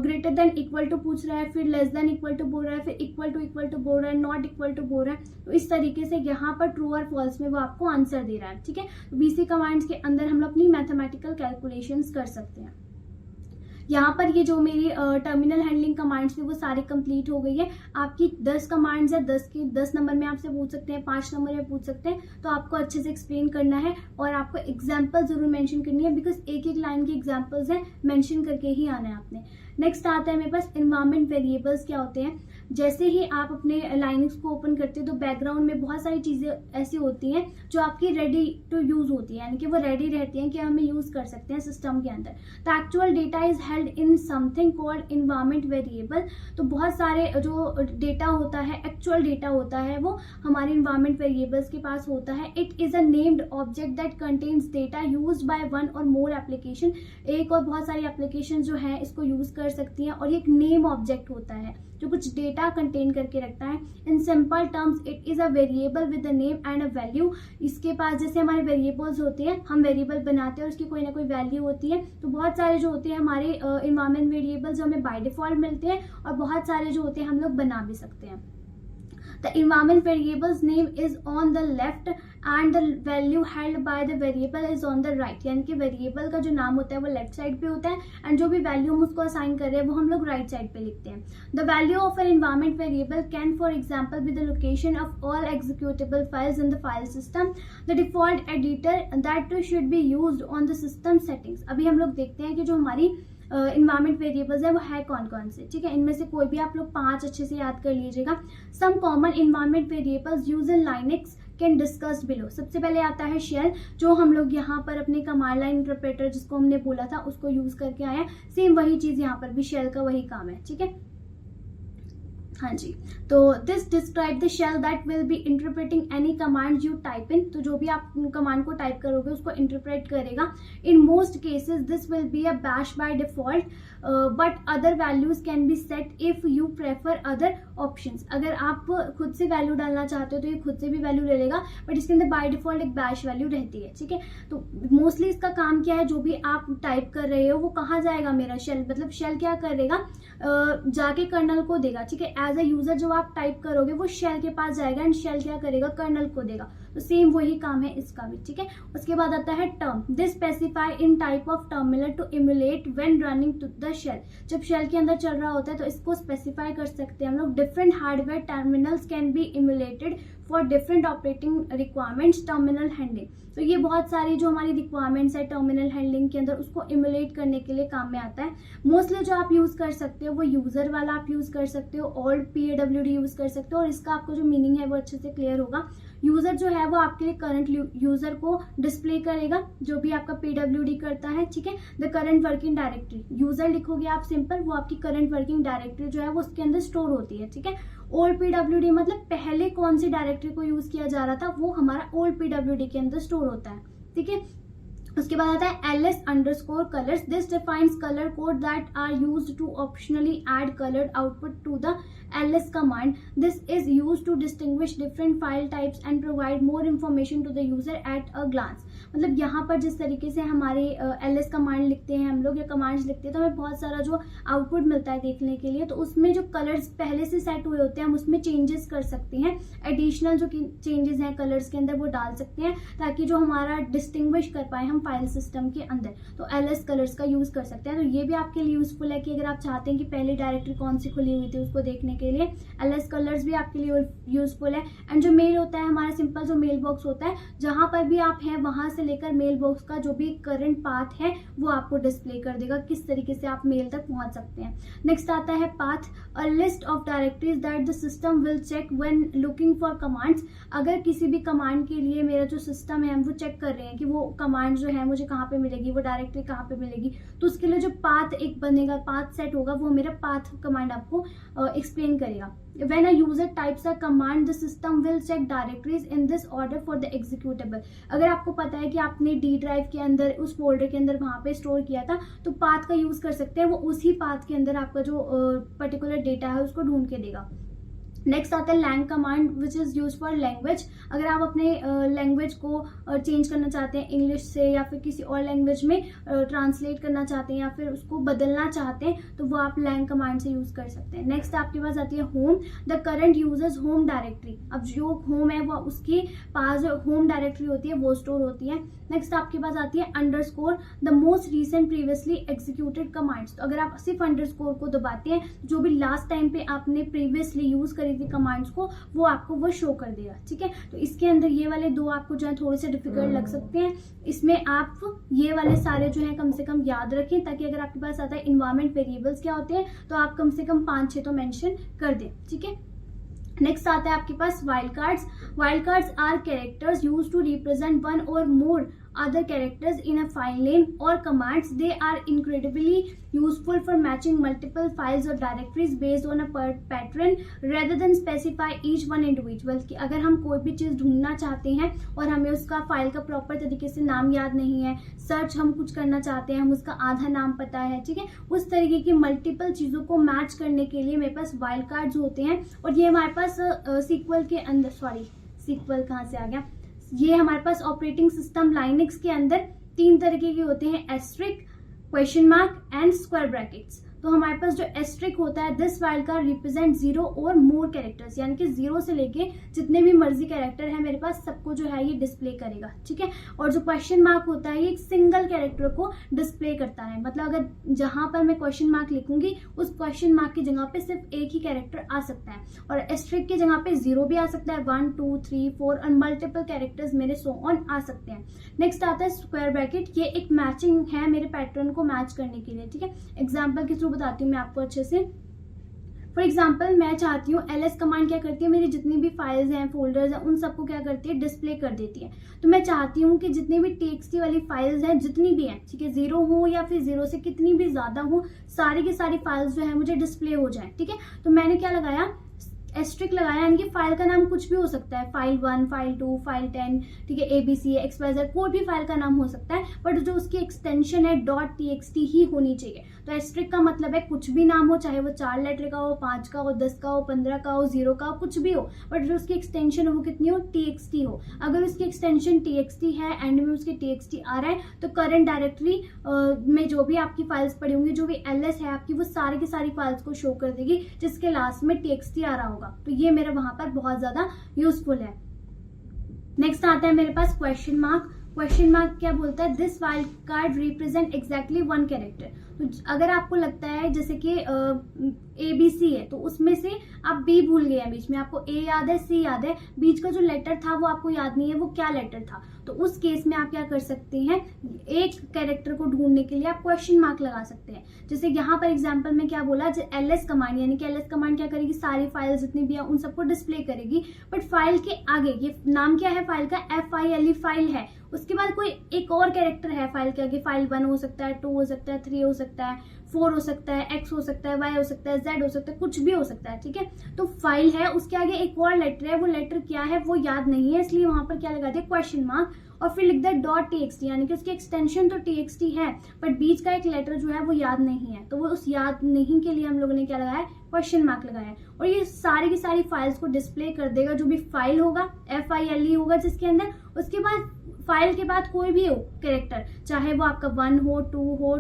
ग्रेटर देन इक्वल टू पूछ रहा है, फिर लेस देन इक्वल टू बोल रहा है, फिर इक्वल टू बोल रहा है, नॉट इक्वल टू बोल रहा है। तो इस तरीके से यहाँ पर ट्रू और फॉल्स में वो आपको आंसर दे रहा है। ठीक है, तो बीसी कमांड्स के अंदर हम लोग अपनी मैथमेटिकल कैलकुलेशंस कर सकते हैं। यहाँ पर ये जो मेरी टर्मिनल हैंडलिंग कमांड्स थी वो सारी कंप्लीट हो गई है। आपकी 10 कमांड्स है, 10 नंबर में आपसे पूछ सकते हैं, 5 नंबर में पूछ सकते हैं। तो आपको अच्छे से एक्सप्लेन करना है और आपको एग्जाम्पल जरूर मेंशन करनी है, बिकॉज एक एक लाइन की एग्जाम्पल्स हैं, मेंशन करके ही आना है आपने। नेक्स्ट आता है मेरे पास एनवायरमेंट वेरिएबल्स क्या होते हैं। जैसे ही आप अपने लाइनक्स को ओपन करते हैं तो बैकग्राउंड में बहुत सारी चीजें ऐसी होती हैं जो आपकी रेडी टू यूज होती है, यानी कि वो रेडी रहती हैं कि हमें यूज कर सकते हैं सिस्टम के अंदर। The actual data is held in something called environment variable. तो बहुत सारे जो डेटा होता है, एक्चुअल डेटा होता है, वो हमारे एनवायरमेंट वेरिएबल्स के पास होता है। It is a named object that contains data used by one or more application. एक और बहुत सारी एप्लीकेशन जो है इसको यूज कर सकती हैं, और ये एक नेम ऑब्जेक्ट होता है जो कुछ डेटा कंटेन करके रखता है। In simple terms it is a variable with a name and a value. इसके पास जैसे हमारे वेरिएबल्स होते हैं, हम वेरिएबल बनाते हैं और उसकी कोई ना कोई वैल्यू होती है। तो बहुत सारे जो होते हैं हमारे एनवायरमेंट वेरिएबल्स जो हमें बाय डिफॉल्ट मिलते हैं, और बहुत सारे जो होते हैं हम लोग बना भी सकते हैं। The environment variable's name is on the left and the value held by the variable is on the right। यानी कि वेरिएबल का जो नाम होता है वो लेफ्ट साइड पे होता है, एंड जो भी वैल्यू हम उसको असाइन कर रहे हैं वो हम लोग राइट साइड पे लिखते हैं। The value of an environment variable can for example be the location of all executable files in the file system, the default editor that should be used on the system settings। अभी हम लोग देखते हैं कि जो हमारी environment variables है वो है कौन कौन से। ठीक है, इनमें से कोई भी आप लोग 5 अच्छे से याद कर लीजिएगा। Some common environment variables use in Linux can discuss below. सबसे पहले आता है शेल, जो हम लोग यहाँ पर अपने कमांड लाइन इंटरप्रेटर जिसको हमने बोला था उसको यूज करके आए हैं। सेम वही चीज यहाँ पर भी शेल का वही काम है। ठीक है, हाँ जी, तो this describe the shell that will be interpreting any command you type in. तो जो भी आप कमांड को टाइप करोगे उसको इंटरप्रेट करेगा। In most cases this will be a bash by default, but other values can be set if you prefer other options. अगर आप खुद से वैल्यू डालना चाहते हो तो ये खुद से भी वैल्यू ले लेगा, बट इसके अंदर बाय डिफॉल्ट एक बैश वैल्यू रहती है, ठीक है। तो मोस्टली इसका काम क्या है, जो भी आप टाइप कर रहे हो वो कहाँ जाएगा, मेरा शेल, मतलब शेल क्या करेगा, जाके कर्नल को देगा, ठीक है। एज अ यूजर जो आप टाइप करोगे वो शेल के पास जाएगा एंड शेल क्या करेगा, कर्नल को देगा। तो सेम वही काम है इसका भी, ठीक है। उसके बाद आता है term. This specify in type of terminal to emulate when running to the shell. जब शेल के अंदर चल रहा होता है तो इसको स्पेसिफाई कर सकते हैं हम लोग। Different hardware terminals can be emulated for different operating requirements. Terminal handling, तो ये बहुत सारी जो हमारी रिक्वायरमेंट्स है टर्मिनल हैंडलिंग के अंदर उसको इमुलेट करने के लिए काम में आता है। मोस्टली जो आप यूज कर सकते हो वो यूजर वाला आप यूज कर सकते हो, ओल्ड PWD यूज कर सकते हो, और इसका आपको जो मीनिंग है वो अच्छे से क्लियर होगा। यूजर जो है वो आपके लिए करंट यूजर को डिस्प्ले करेगा, जो भी आपका PWD करता है, ठीक है। The current working directory, user लिखोगे आप सिंपल, वो आपकी करंट वर्किंग डायरेक्टरी जो है वो उसके अंदर स्टोर होती है, ठीक है। ओल्ड PWD मतलब पहले कौन सी डायरेक्टरी को यूज किया जा रहा था वो हमारा ओल्ड PWD के अंदर स्टोर होता है, ठीक है। उसके बाद आता है ls_colors। This defines colour code that are used to optionally add coloured output to the ls command. This is used to distinguish different file types and provide more information to the user at a glance. मतलब यहाँ पर जिस तरीके से हमारे ls command लिखते हैं हम लोग या कमांड्स लिखते हैं तो हमें बहुत सारा जो आउटपुट मिलता है देखने के लिए, तो उसमें जो कलर्स पहले से सेट हुए होते हैं हम उसमें चेंजेस कर सकते हैं। एडिशनल जो चेंजेस हैं कलर्स के अंदर वो डाल सकते हैं ताकि जो हमारा डिस्टिंग्विश कर पाए हम फाइल सिस्टम के अंदर। तो ls कलर्स का यूज कर सकते हैं। तो ये भी आपके लिए यूजफुल है कि अगर आप चाहते हैं कि पहली डायरेक्टरी कौन सी खुली हुई थी उसको देखने के लिए ls कलर्स भी आपके लिए यूजफुल है। एंड जो मेल होता है हमारा सिंपल जो मेल बॉक्स होता है, जहां पर भी आप हैं वहां से लेकर मेल बॉक्स का जो भी करंट पाथ है वो आपको डिस्प्ले कर देगा, किस तरीके से आप मेल तक पहुंच सकते हैं। नेक्स्ट आता है path, a list of directories that the system will check when looking for commands. अगर किसी भी कमांड के लिए मेरा जो सिस्टम है हम वो चेक कर रहे हैं कि वो कमांड जो है मुझे कहाँ पे मिलेगी, वो डायरेक्टरी कहाँ पे मिलेगी, तो उसके लिए जो पाथ एक बनेगा, पाथ सेट होगा, वो मेरा पाथ कमांड आपको एक्सप्लेन करेगा। When a user types a command, the system will check directories in this order for the executable। अगर आपको पता है कि आपने D ड्राइव के अंदर उस फोल्डर के अंदर वहां पे स्टोर किया था तो पाथ का यूज कर सकते हैं, वो उसी पाथ के अंदर आपका जो पर्टिकुलर डेटा है उसको ढूंढ के देगा। नेक्स्ट आता है lang command which is use for language. अगर आप अपने लैंग्वेज को चेंज करना चाहते हैं इंग्लिश से या फिर किसी और लैंग्वेज में ट्रांसलेट करना चाहते हैं या फिर उसको बदलना चाहते हैं तो वो आप लैंग कमांड से यूज कर सकते हैं। नेक्स्ट आपके पास आती है home, the current users home directory. अब जो होम है वो उसके पास जो होम डायरेक्टरी होती है वो स्टोर होती है। नेक्स्ट आपके पास आती है underscore, the most recent previously executed commands. तो अगर आप सिर्फ अंडरस्कोर को दबाते हैं जो भी लास्ट टाइम पे आपने प्रीवियसली यूज करी थी कमांड्स को वो आपको वो शो कर देगा, ठीक है। तो इसके अंदर ये वाले दो आपको जो है थोड़े से डिफिकल्ट लग सकते हैं, इसमें आप ये वाले सारे जो है कम से कम याद रखें ताकि अगर आपके पास आता है इन्वायरमेंट वेरिएबल्स क्या होते हैं तो आप कम से कम 5-6 तो मेंशन कर दें, ठीक है। नेक्स्ट आता है आपके पास wild cards. Wild cards are characters use to represent one or more other characters in a file name or commands. They are incredibly useful for matching multiple files or directories based on a pattern rather than specify each one individual। कि अगर हम कोई भी चीज ढूंढना चाहते हैं और हमें उसका फाइल का प्रॉपर तरीके से नाम याद नहीं है, सर्च हम कुछ करना चाहते हैं हम उसका आधा नाम पता है, ठीक है, उस तरीके की मल्टीपल चीजों को मैच करने के लिए मेरे पास वाइल्ड कार्ड्स होते हैं। और ये हमारे पास सीक्वल के अंदर, सॉरी सीक्वल कहाँ से आ गया, ये हमारे पास ऑपरेटिंग सिस्टम लाइनक्स के अंदर 3 तरीके के होते हैं, asterisk, question mark and square brackets. तो हमारे पास जो एस्ट्रिक होता है, दिस वाइल्ड कार्ड रिप्रेजेंट 0 और मोर कैरेक्टर्स, यानी कि 0 से लेके जितने भी मर्जी कैरेक्टर है मेरे पास सबको जो है ये डिस्प्ले करेगा, ठीक है। और जो क्वेश्चन मार्क होता है ये एक सिंगल कैरेक्टर को डिस्प्ले करता है, मतलब अगर जहां पर मैं क्वेश्चन मार्क लिखूंगी उस क्वेश्चन मार्क की जगह पे सिर्फ एक ही कैरेक्टर आ सकता है। और एस्ट्रिक की जगह पे 0 भी आ सकता है, 1 2 3 4 और मल्टीपल कैरेक्टर्स मेरे सो ऑन आ सकते हैं। नेक्स्ट आता है स्क्वायर ब्रैकेट, ये एक मैचिंग है मेरे पैटर्न को मैच करने के लिए, ठीक है। एग्जाम्पल के थ्रू बताती हूँ मैं आपको अच्छे से। फॉर एग्जाम्पल मैं चाहती हूँ ls कमांड क्या करती है, मेरी जितनी भी फाइल्स हैं फोल्डर्स हैं उन सबको क्या करती है, डिस्प्ले कर देती है। तो मैं चाहती हूँ कि जितनी भी txt वाली फाइल्स हैं जितनी भी हैं, ठीक है, 0 हो या फिर 0 से कितनी भी ज्यादा हो, सारी की सारी फाइल्स जो है मुझे डिस्प्ले हो जाए, ठीक है। तो मैंने क्या लगाया, एस्ट्रिक लगाया यानी कि फाइल का नाम कुछ भी हो सकता है, फाइल 1, फाइल 2, फाइल 10, ठीक है, ABC, XYZ, कोई भी फाइल का नाम हो सकता है, बट जो उसकी एक्सटेंशन है .txt ही होनी चाहिए। तो एस्ट्रिक का मतलब है कुछ भी नाम हो, चाहे वो 4 लेटर का हो, 5 का हो, 10 का हो, 15 का हो, 0 का हो, कुछ भी हो, बट जो उसकी एक्सटेंशन हो वो कितनी हो, txt हो। अगर उसकी एक्सटेंशन txt है, एंड में उसके txt आ रहा है, तो करंट डायरेक्टरी में जो भी आपकी फाइल्स पड़ी होंगी, जो भी ls है आपकी, वो सारी की सारी फाइल्स को शो कर देगी जिसके लास्ट में txt आ रहा होगा। तो ये मेरा वहां पर बहुत ज्यादा यूजफुल है। नेक्स्ट आता है मेरे पास क्वेश्चन मार्क। क्वेश्चन मार्क क्या बोलता है, this wild card represent exactly 1 character. तो अगर आपको लगता है जैसे कि ABC है, तो उसमें से आप B भूल गए हैं, बीच में आपको A याद है, C याद है, बीच का जो लेटर था वो आपको याद नहीं है वो क्या लेटर था, तो उस केस में आप क्या कर सकते हैं, एक कैरेक्टर को ढूंढने के लिए आप क्वेश्चन मार्क लगा सकते हैं। जैसे यहाँ पर एग्जांपल में क्या बोला, ls कमांड, यानी कि ls कमांड क्या करेगी, सारी फाइल जितनी भी है उन सबको डिस्प्ले करेगी, बट फाइल के आगे, ये नाम क्या है फाइल का, FILE फाइल है, उसके बाद कोई एक और कैरेक्टर है फाइल के आगे, फाइल 1 हो सकता है, 2 हो सकता है, 3 हो सकता है, 4 हो सकता है, X हो सकता है, Y हो सकता है, Z हो सकता है, कुछ भी हो सकता है, ठीक है। तो फाइल है, उसके आगे एक और लेटर है, वो लेटर क्या है वो याद नहीं है, इसलिए वहां पर क्या लगा दिया, क्वेश्चन मार्क, और फिर लिख दिया .txt, यानी कि उसकी एक्सटेंशन तो txt है, बट बीच का एक लेटर जो है वो याद नहीं है, तो वो उस याद नहीं के लिए हम लोगों ने क्या लगाया है, क्वेश्चन मार्क लगाया है। और ये सारी की सारी फाइल्स को डिस्प्ले कर देगा, जो भी फाइल होगा, FILE होगा जिसके अंदर, उसके बाद फाइल के बाद कोई भी हो कैरेक्टर, चाहे वो आपका 1 हो, 2 हो,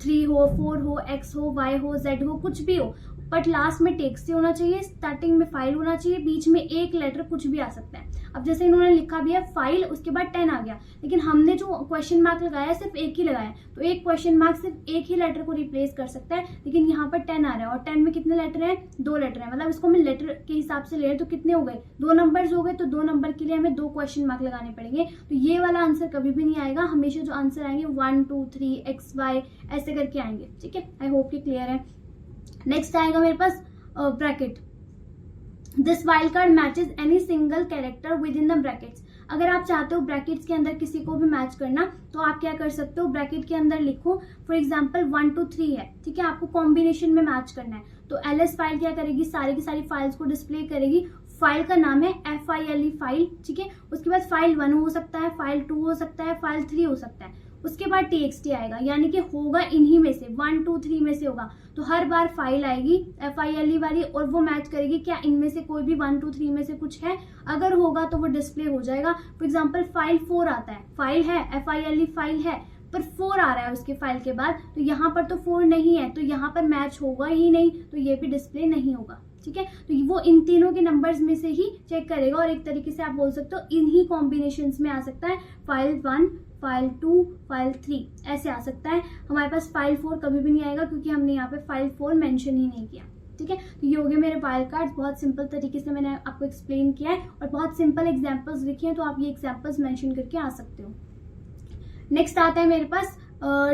3 हो, 4 हो, X हो, Y हो, Z हो, कुछ भी हो, बट लास्ट में टेक्स्ट होना चाहिए, स्टार्टिंग में फाइल होना चाहिए, बीच में एक लेटर कुछ भी आ सकता है। अब जैसे इन्होंने लिखा भी है फाइल, उसके बाद 10 आ गया, लेकिन हमने जो क्वेश्चन मार्क लगाया सिर्फ एक ही लगाया, तो एक क्वेश्चन मार्क सिर्फ एक ही लेटर को रिप्लेस कर सकता है, लेकिन यहाँ पर 10 आ रहा है, और 10 में कितने लेटर हैं, 2 लेटर है, मतलब इसको हमें लेटर के हिसाब से ले रहे, तो कितने हो गए, 2 नंबर्स हो गए, तो 2 नंबर के लिए हमें 2 क्वेश्चन मार्क लगाने पड़ेंगे। तो ये वाला आंसर कभी भी नहीं आएगा, हमेशा जो आंसर आएंगे 1, 2, 3, X, Y ऐसे करके आएंगे, ठीक है। आई होप ये क्लियर है। नेक्स्ट आएगा मेरे पास bracket. This wild card matches any single character within the brackets. अगर आप चाहते हो ब्रैकेट्स के अंदर किसी को भी मैच करना, तो आप क्या कर सकते हो, ब्रैकेट के अंदर लिखो फॉर एग्जांपल 1, 2, 3 है, ठीक है, आपको कॉम्बिनेशन में मैच करना है, तो ls फाइल क्या करेगी, सारी की सारी फाइल्स को डिस्प्ले करेगी। फाइल का नाम है FILE फाइल, ठीक है, उसके बाद फाइल 1 हो सकता है, फाइल 2 हो सकता है, फाइल 3 हो सकता है, उसके बाद txt आएगा, यानी कि होगा इन्हीं में से 1, 2, 3 में से होगा, तो हर बार फाइल आएगी FILE वाली, और वो मैच करेगी क्या इनमें से कोई भी 1, 2, 3 में से कुछ है, अगर होगा तो वो डिस्प्ले हो जाएगा। फॉर एग्जांपल फाइल 4 आता है, फाइल है, FILE फाइल है, पर 4 आ रहा है उसके फाइल के बाद, तो यहाँ पर तो 4 नहीं है, तो यहाँ पर मैच होगा ही नहीं, तो ये भी डिस्प्ले नहीं होगा, ठीक है। तो वो इन तीनों के नंबर्स में से ही चेक करेगा, और एक तरीके से आप बोल सकते हो इन्हीं कॉम्बिनेशंस में आ सकता है, फाइल 1, फाइल 2, फाइल 3 ऐसे आ सकता है। हमारे पास फाइल 4 कभी भी नहीं आएगा, क्योंकि हमने यहाँ पे फाइल 4 मेंशन ही नहीं किया, ठीक है। तो ये हो गए मेरे वाइल्ड कार्ड्स, बहुत सिंपल तरीके से मैंने आपको एक्सप्लेन किया है, और बहुत सिंपल एग्जांपल्स लिखे हैं, तो आप ये एग्जांपल्स मेंशन करके आ सकते हो। नेक्स्ट आता है मेरे पास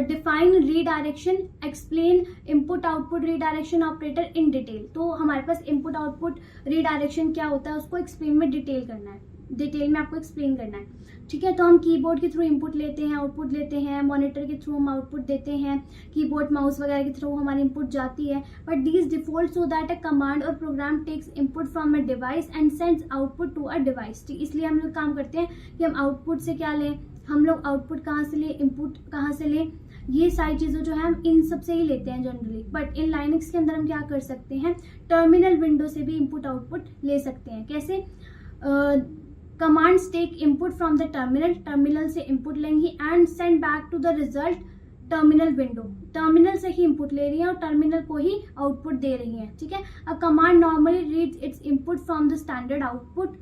define redirection, explain input output redirection operator in detail. तो हमारे पास इनपुट आउटपुट रीडायरेक्शन क्या होता है, उसको एक्सप्लेन में डिटेल करना है, डिटेल में आपको एक्सप्लेन करना है, ठीक है। तो हम कीबोर्ड के थ्रू इनपुट लेते हैं, आउटपुट लेते हैं, मॉनिटर के थ्रू हम आउटपुट देते हैं, कीबोर्ड माउस वगैरह के थ्रू हमारी इनपुट जाती है, but these default so that a command or program takes input from a device and sends output to a device. इसलिए हम लोग काम करते हैं कि हम आउटपुट से क्या लें, हम लोग आउटपुट कहाँ से ले, इनपुट कहाँ से ले, ये सारी चीज़ें जो है हम इन सब से ही लेते हैं जनरली। बट इन लाइनक्स के अंदर हम क्या कर सकते हैं, टर्मिनल विंडो से भी इनपुट आउटपुट ले सकते हैं। कैसे, commands take input from the terminal, terminal से इनपुट लेंगी, and send back to the result terminal window, terminal से ही इनपुट ले रही है और टर्मिनल को ही आउटपुट दे रही है, ठीक है। A command normally reads it's input from the standard output.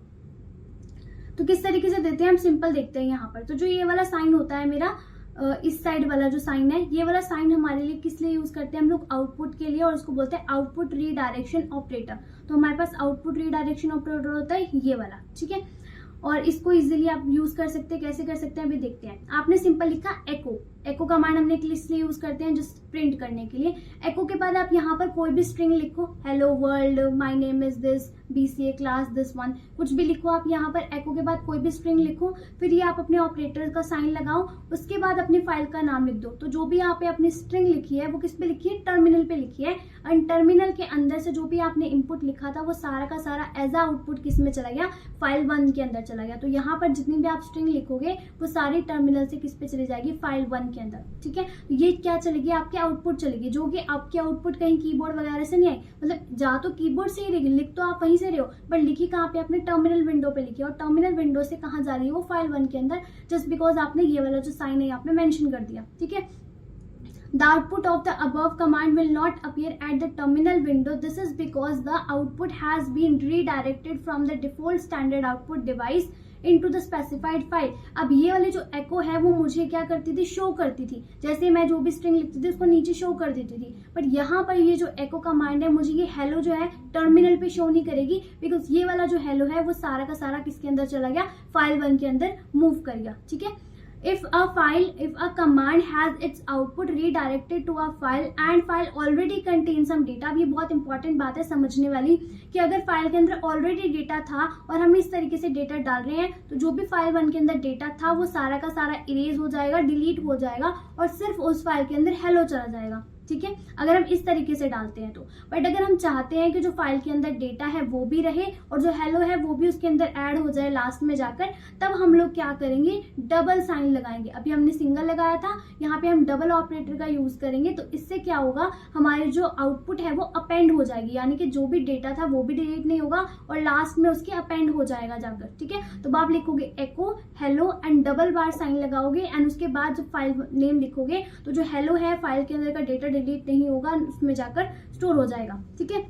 तो किस तरीके से देते हैं हम सिंपल देखते हैं यहाँ पर। तो जो ये वाला साइन होता है मेरा, इस साइड वाला जो साइन है, ये वाला साइन हमारे लिए किस लिए यूज करते हैं हम लोग, आउटपुट के लिए, और उसको बोलते हैं आउटपुट रीडायरेक्शन ऑपरेटर। तो हमारे पास आउटपुट रीडायरेक्शन ऑपरेटर होता है ये वाला, ठीक है। और इसको इजीली आप यूज कर सकते हैं, कैसे कर सकते हैं अभी देखते हैं। आपने सिंपल लिखा एको, एको कमांड हमने किस लिए यूज करते हैं, जस्ट प्रिंट करने के लिए। एको के बाद आप यहाँ पर कोई भी स्ट्रिंग लिखो, hello world, my name is this, BCA class this one, कुछ भी लिखो आप यहाँ पर। एको के बाद कोई भी स्ट्रिंग लिखो, फिर ये आप अपने ऑपरेटर का साइन लगाओ, उसके बाद अपनी फाइल का नाम लिख दो। तो जो भी यहाँ पे अपनी स्ट्रिंग लिखी है वो किस पे लिखी है, टर्मिनल पे लिखी है। एंड टर्मिनल के अंदर से जो भी आपने इनपुट लिखा था वो सारा का सारा एज आ आउटपुट किस में चला गया, फाइल 1 के अंदर चला गया। तो यहाँ पर जितनी भी आप स्ट्रिंग लिखोगे वो सारी टर्मिनल से किस पे चली जाएगी, फाइल 1 के अंदर। ठीक है, तो ये क्या चलेगी, आपके आउटपुट चलेगी, जो कि आपके आउटपुट कहीं कीबोर्ड वगैरह से नहीं आई, मतलब जा तो कीबोर्ड से ही रहेगी, लिख तो आप वहीं से रहे हो, बट लिखी कहाँ पे, अपने टर्मिनल विंडो पे लिखी है। और टर्मिनल विंडो से कहाँ जा रही है, वो फाइल 1 के अंदर, जस्ट बिकॉज आपने ये वाला जो साइन है आपने मेंशन कर दिया। ठीक है, The output of the above command will not appear at the terminal window. This is because the output has been redirected from the default standard output device into the specified file. अब ये वाले जो एको है वो मुझे क्या करती थी, शो करती थी, जैसे मैं जो भी स्ट्रिंग लिखती थी उसको नीचे शो कर देती थी। बट यहाँ पर ये जो एको कमांड है मुझे ये हेलो जो है टर्मिनल पे शो नहीं करेगी, बिकॉज ये वाला जो हेलो है वो सारा का सारा किसके अंदर चला गया, फाइल 1 के अंदर मूव कर गया। ठीक है, if a command has its output redirected to a file and file already contains some data। अब ये बहुत इंपॉर्टेंट बात है समझने वाली, कि अगर फाइल के अंदर ऑलरेडी डेटा था और हम इस तरीके से डेटा डाल रहे हैं, तो जो भी फाइल 1 के अंदर डेटा था वो सारा का सारा इरेज हो जाएगा, डिलीट हो जाएगा, और सिर्फ उस फाइल के अंदर हेलो चला जाएगा। ठीक है, अगर हम इस तरीके से डालते हैं तो। बट अगर हम चाहते हैं कि जो फाइल के अंदर डेटा है वो भी रहे और जो हेलो है वो भी उसके अंदर ऐड हो जाए लास्ट में जाकर, तब हम लोग क्या करेंगे, डबल साइन लगाएंगे। अभी हमने सिंगल लगाया था, यहाँ पे हम डबल ऑपरेटर का यूज करेंगे। तो इससे क्या होगा, हमारे जो आउटपुट है वो अपेंड हो जाएगी, यानी कि जो भी डेटा था वो भी डिलीट नहीं होगा और लास्ट में उसके अपेंड हो जाएगा जाकर। ठीक है, तो आप लिखोगे echo hello and double bar sign लगाओगे, एंड उसके बाद जब फाइल नेम लिखोगे तो जो हेलो है फाइल के अंदर का डेटा डिलीट नहीं होगा, उसमें जाकर स्टोर हो जाएगा। ठीक है,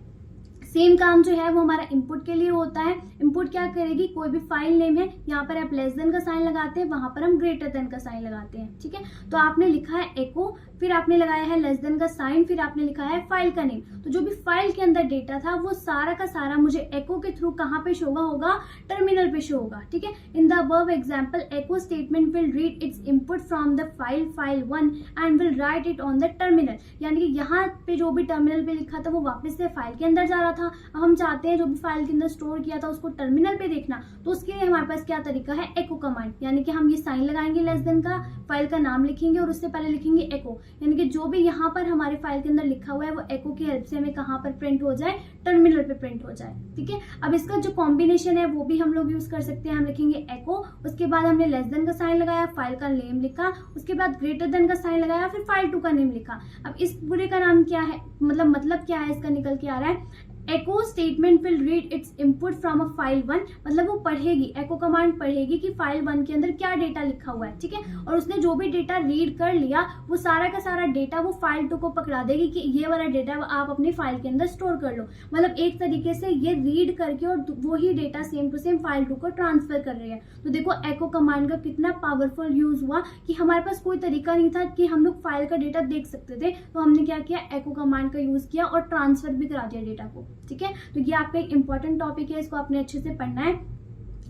सेम काम जो है वो हमारा इनपुट के लिए होता है। इनपुट क्या करेगी, कोई भी फाइल नेम है, यहाँ पर आप लेस देन का साइन लगाते हैं, वहां पर हम ग्रेटर देन का साइन लगाते हैं। ठीक है, तो आपने लिखा है एको, फिर आपने लगाया है लेस देन का साइन, फिर आपने लिखा है फाइल का नेम। तो जो भी फाइल के अंदर डेटा था वो सारा का सारा मुझे एको के थ्रू कहाँ पे शो होगा, टर्मिनल पे शो होगा। ठीक है, in the above example echo statement will read its input from the file 1 and will write it on the terminal. यानी कि यहाँ पे जो भी टर्मिनल पे लिखा था वो वापस से फाइल के अंदर जा रहा था। अब हम चाहते हैं जो भी फाइल के अंदर स्टोर किया था उसको टर्मिनल पे देखना, तो उसके लिए हमारे पास क्या तरीका है, एको कमांड। यानी कि हम ये साइन लगाएंगे लेस देन का, फाइल का नाम लिखेंगे और उससे पहले लिखेंगे एको, यानी कि जो भी यहाँ पर हमारे फाइल के अंदर लिखा हुआ है वो एको की हेल्प से हमें कहाँ पर प्रिंट हो जाए, टर्मिनल पे प्रिंट हो जाए। ठीक है, अब इसका जो कॉम्बिनेशन है वो भी हम लोग यूज कर सकते हैं। हम लिखेंगे एको, उसके बाद हमने लेस देन का साइन लगाया, फाइल का नेम लिखा, उसके बाद ग्रेटर देन का साइन लगाया, फिर फाइल 2 का नेम लिखा। अब इस पूरे का नाम क्या है, मतलब क्या है, इसका निकल के आ रहा है echo statement will read its input from a file 1, मतलब वो पढ़ेगी, एको कमांड पढ़ेगी कि फाइल 1 के अंदर क्या डेटा लिखा हुआ है। ठीक है, और उसने जो भी डेटा रीड कर लिया वो सारा का सारा डेटा वो फाइल 2 को पकड़ा देगी कि ये वाला डेटा आप अपनी फाइल के अंदर स्टोर कर लो। मतलब एक तरीके से ये रीड करके और वो ही data same to same file 2 को ट्रांसफर कर रही है। तो देखो एको कमांड का कितना पावरफुल यूज हुआ कि हमारे पास कोई तरीका नहीं था कि हम लोग फाइल का डेटा देख सकते थे, तो हमने क्या किया, एको कमांड का यूज किया और ट्रांसफर भी करा दिया डेटा को। ठीक है, तो ये आपका एक इंपॉर्टेंट टॉपिक है, इसको आपने अच्छे से पढ़ना है।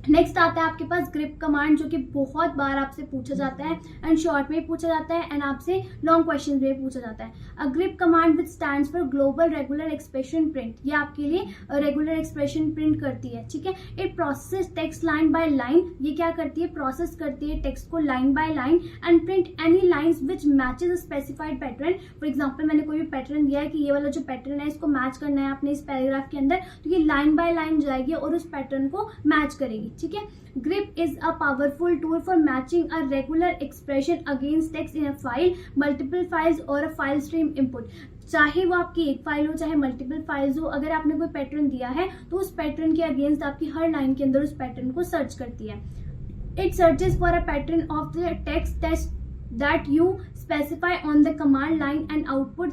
नेक्स्ट आता है आपके पास ग्रिप कमांड, जो कि बहुत बार आपसे पूछा जाता है एंड शॉर्ट में पूछा जाता है एंड आपसे लॉन्ग क्वेश्चन में पूछा जाता है। A grep command which stands for global regular expression print, ये आपके लिए रेगुलर एक्सप्रेशन प्रिंट करती है। ठीक है, it process text line by line, ये क्या करती है, प्रोसेस करती है टेक्स्ट को line by line and print any lines which matches a specified pattern. For example मैंने कोई भी पैटर्न दिया है कि ये वाला जो पैटर्न है इसको मैच करना है अपने इस पैराग्राफ के अंदर, तो ये लाइन बाय लाइन जाएगी और उस पैटर्न को मैच करेगी। ठीक है, grep is a powerful tool for matching a regular expression against text in a file, multiple files or a file stream input। चाहे वो आपकी एक फाइल हो चाहे मल्टीपल फाइल्स हो, अगर आपने कोई पैटर्न दिया है तो उस पैटर्न के अगेंस्ट आपकी हर लाइन के अंदर उस पैटर्न को सर्च करती है। It searches for a pattern of the text that you specify on the command line and output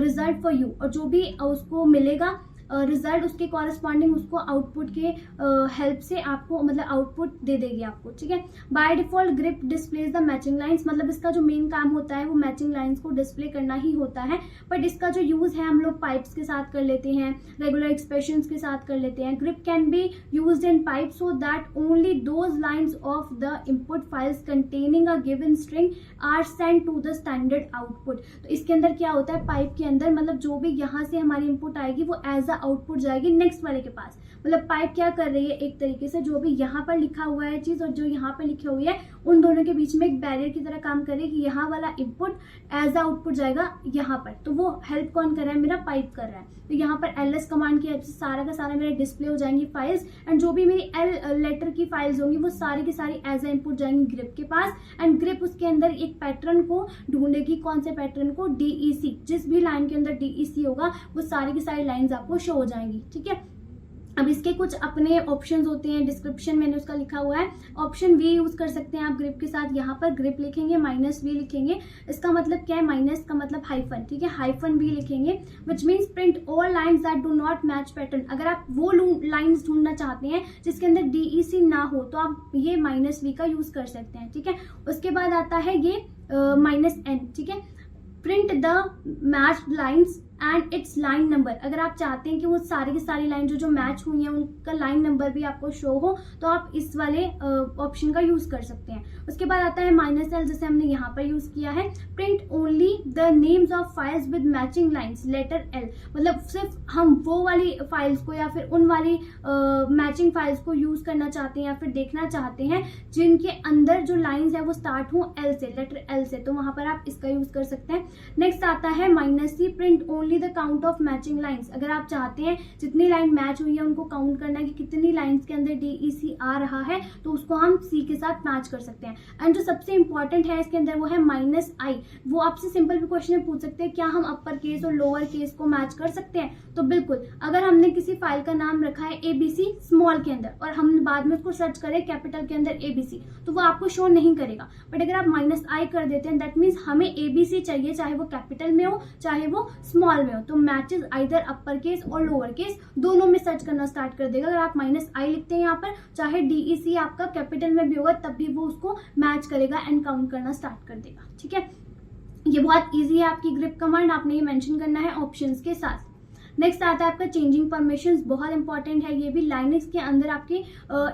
result for you, और जो भी उसको मिलेगा रिजल्ट उसके कॉरेस्पॉन्डिंग उसको आउटपुट के हेल्प से आपको मतलब आउटपुट दे देगी आपको, ठीक है। By default grip displays the matching lines, मतलब इसका जो मेन काम होता है वो मैचिंग लाइंस को डिस्प्ले करना ही होता है, बट इसका जो यूज है हम लोग पाइप्स के साथ कर लेते हैं, रेगुलर एक्सप्रेशंस के साथ कर लेते हैं। Grep can be used in pipe so that only those lines of the input files containing a given string are send to the standard output. तो इसके अंदर क्या होता है, पाइप के अंदर मतलब जो भी यहाँ से हमारी इनपुट आएगी वो एज अ आउटपुट जाएगी नेक्स्ट वाले के पास। मतलब पाइप क्या कर रही है, एक तरीके से जो भी यहाँ पर लिखा हुआ है चीज और जो यहाँ पर लिखी हुई है उन दोनों के बीच में एक बैरियर की तरह काम कर रही है कि यहाँ वाला इनपुट एज अ आउटपुट जाएगा यहाँ पर। तो वो हेल्प कौन कर रहा है, मेरा पाइप कर रहा है। तो यहाँ पर ls कमांड की हेल्प से सारा का सारा मेरे डिस्प्ले हो जाएंगी फाइल्स, एंड जो भी मेरी l लेटर की फाइल्स होंगी वो सारी की सारी एज अ इनपुट जाएंगी ग्रिप के पास, एंड ग्रिप उसके अंदर एक पैटर्न को ढूंढेगी। कौन से पैटर्न को, DEC, जिस भी लाइन के अंदर DEC होगा वो सारी की सारी लाइंस आपको शो हो जाएंगी, ठीक है। अब इसके कुछ अपने ऑप्शंस होते हैं, डिस्क्रिप्शन मैंने उसका लिखा हुआ है। ऑप्शन V यूज कर सकते हैं आप ग्रिप के साथ। यहाँ पर ग्रिप लिखेंगे -V लिखेंगे, इसका मतलब क्या है, माइनस का मतलब हाइफन, ठीक है, -V लिखेंगे, which means print all lines that do not match pattern. अगर आप वो लाइन्स ढूंढना चाहते हैं जिसके अंदर DEC ना हो तो आप ये -V का यूज कर सकते हैं, ठीक है। उसके बाद आता है ये -N, ठीक है, print the matched lines and it's line number. अगर आप चाहते हैं कि वो सारी की सारी लाइन जो मैच हुई है उनका लाइन नंबर भी आपको शो हो तो आप इस वाले ऑप्शन का यूज कर सकते हैं। उसके बाद आता है -L, जैसे हमने यहाँ पर यूज किया है, print only the names of files with matching lines, letter L, मतलब सिर्फ हम वो वाली फाइल्स को या फिर उन वाली मैचिंग फाइल्स को यूज करना चाहते हैं या फिर देखना चाहते हैं जिनके अंदर जो लाइन्स है वो स्टार्ट हो L से, लेटर L से, तो वहां पर आप इसका यूज कर सकते हैं। नेक्स्ट आता है -C, print only the count of matching lines. अगर आप चाहते हैं जितनी लाइन मैच हुई है उनको काउंट करना है कि कितनी लाइंस के अंदर DEC आ रहा है, तो उसको हम C के साथ मैच कर सकते हैं। एंड जो सबसे इंपॉर्टेंट है इसके अंदर वो है -I। वो आपसे सिंपल भी क्वेश्चन में पूछ सकते हैं क्या हम अपर केस और लोअर केस को मैच कर सकते हैं, तो बिल्कुल। अगर हमने किसी फाइल का नाम रखा है ABC स्मॉल के अंदर और हम बाद में उसको सर्च करें कैपिटल के अंदर ABC, तो वो आपको शो नहीं करेगा। बट अगर आप -I कर देते हैं दैट मीन्स हमें ABC चाहिए, चाहे वो कैपिटल में हो चाहे वो स्मॉल में हो, तो मैचेस आइदर अपर केस और लोअर केस दोनों में सर्च करना स्टार्ट कर देगा। अगर आप -I लिखते हैं यहाँ पर, चाहे DEC आपका कैपिटल में भी होगा तब भी वो उसको मैच करेगा एंड काउंट करना स्टार्ट कर देगा, ठीक है। ये बहुत इजी है आपकी ग्रिप कमांड, आपने ये मेंशन करना है ऑप्शंस के साथ। नेक्स्ट आता है आपका चेंजिंग परमिशंस, बहुत इंपॉर्टेंट है ये भी। लाइनक्स के अंदर आपके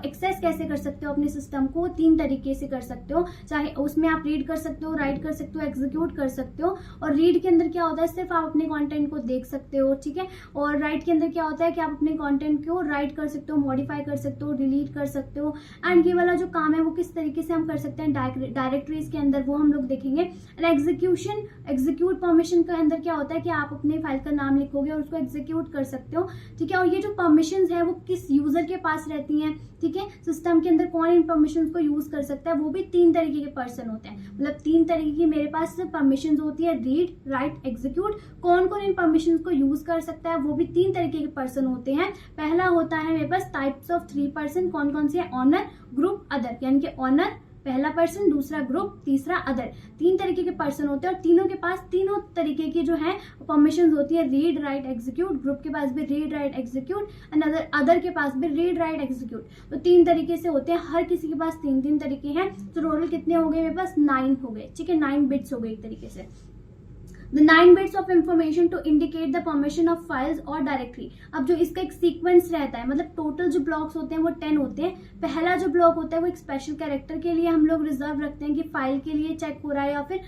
एक्सेस कैसे कर सकते हो अपने सिस्टम को, 3 तरीके से कर सकते हो। चाहे उसमें आप रीड कर सकते हो, राइट कर सकते हो, एग्जीक्यूट कर सकते हो। और रीड के अंदर क्या होता है, सिर्फ आप अपने कंटेंट को देख सकते हो, ठीक है। और राइट के अंदर क्या होता है कि आप अपने कंटेंट को राइट कर सकते हो, मॉडिफाई कर सकते हो, डिलीट कर सकते हो। एंड ये वाला जो काम है वो किस तरीके से हम कर सकते हैं डायरेक्टरीज के अंदर, वो हम लोग देखेंगे। एंड एग्जीक्यूट परमिशन के अंदर क्या होता है कि आप अपने फाइल का नाम लिखोगे और उसको एग्जीक्यूट कर सकते हो, ठीक है। और ये जो परमिशंस है वो किस यूजर के पास रहती हैं, ठीक है। सिस्टम के अंदर कौन इन परमिशंस को यूज कर सकता है, वो भी 3 तरीके के पर्सन होते हैं। मतलब 3 तरीके की मेरे पास परमिशंस होती है, रीड, राइट, एग्जीक्यूट। कौन कौन इन परमिशंस को यूज कर सकता है, वो भी 3 तरीके के पर्सन होते हैं। पहला होता है मेरे पास टाइप्स ऑफ 3 पर्सन, कौन कौन से, ऑनर, ग्रुप, अदर। यानी कि ऑनर पहला पर्सन, दूसरा ग्रुप, तीसरा अदर। 3 तरीके के पर्सन होते हैं और तीनों के पास तीनों तरीके की जो है परमिशन होती है, रीड, राइट, एग्जीक्यूट। ग्रुप के पास भी read, right, execute, and other के पास भी रीड, राइट, एग्जीक्यूट। तो 3 तरीके से होते हैं, हर किसी के पास 3 तरीके हैं। तो टोटल कितने हो गए मेरे पास, 9 हो गए, ठीक है। 9 बिट्स हो गए एक तरीके से। The 9 bits of information to indicate the permission of files or directory। अब जो इसका एक सीक्वेंस रहता है, मतलब टोटल जो ब्लॉक्स होते हैं वो 10 होते हैं। पहला जो ब्लॉक होता है वो एक स्पेशल कैरेक्टर के लिए हम लोग रिजर्व रखते हैं कि फाइल के लिए चेक हो रहा है या फिर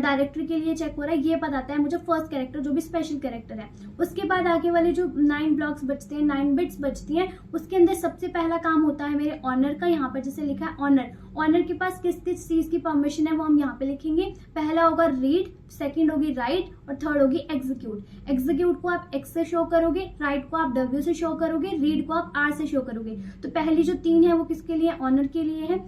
डायरेक्टरी के लिए चेक हो रहा है, ये बताता है मुझे फर्स्ट कैरेक्टर जो भी स्पेशल कैरेक्टर है। उसके बाद आगे वाले जो 9 ब्लॉक्स बचते हैं, 9 बिट्स बचती हैं, उसके अंदर सबसे पहला काम होता है मेरे ऑनर का। यहाँ पर जैसे लिखा है ऑनर, ऑनर के पास किस किस चीज की परमिशन है वो हम यहाँ पे लिखेंगे। पहला होगा रीड, सेकंड होगी राइट और थर्ड होगी एग्जीक्यूट। एग्जीक्यूट को आप एक्स से शो करोगे, राइट को आप डब्ल्यू से शो करोगे, रीड को आप आर से शो करोगे। तो पहली जो 3 है वो किसके लिए, ऑनर के लिए है।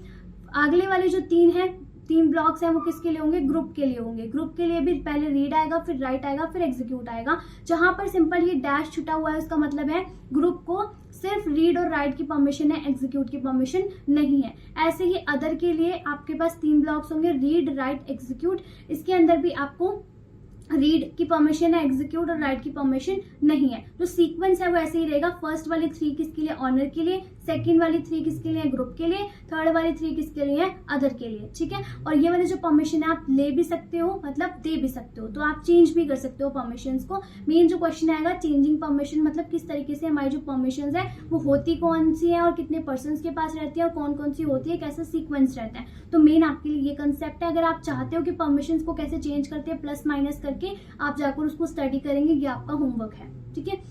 अगले वाले जो 3 ब्लॉक्स हैं वो किसके लिए होंगे, ग्रुप के लिए होंगे। ग्रुप के लिए भी पहले रीड आएगा, फिर राइट आएगा, फिर एग्जीक्यूट आएगा। जहां पर सिंपल ये डैश छुटा हुआ है उसका मतलब है ग्रुप को सिर्फ रीड और राइट की परमिशन है, एग्जीक्यूट की परमिशन नहीं है। ऐसे ही अदर के लिए आपके पास 3 ब्लॉक्स होंगे, रीड, राइट, एग्जीक्यूट। इसके अंदर भी आपको रीड की परमिशन है, एग्जीक्यूट और राइट की परमिशन नहीं है। जो सीक्वेंस है वो ऐसे ही रहेगा, फर्स्ट वाली 3 किसके लिए, ऑनर के लिए, सेकंड वाली 3 किसके लिए, ग्रुप के लिए, थर्ड वाली 3 किसके लिए, अदर के लिए, ठीक है। और ये वाले जो परमिशन है आप ले भी सकते हो, मतलब दे भी सकते हो, तो आप चेंज भी कर सकते हो परमिशन को। मेन जो क्वेश्चन आएगा चेंजिंग परमिशन, मतलब किस तरीके से हमारी जो परमिशन है वो होती कौन सी है और कितने पर्सन के पास रहती है और कौन कौन सी होती है, कैसा सीक्वेंस रहता है। तो मेन आपके लिए ये कंसेप्ट है। अगर आप चाहते हो कि परमिशन को कैसे चेंज करते हैं प्लस माइनस करके, आप जाकर उसको स्टडी करेंगे, ये आपका होमवर्क है, ठीक है।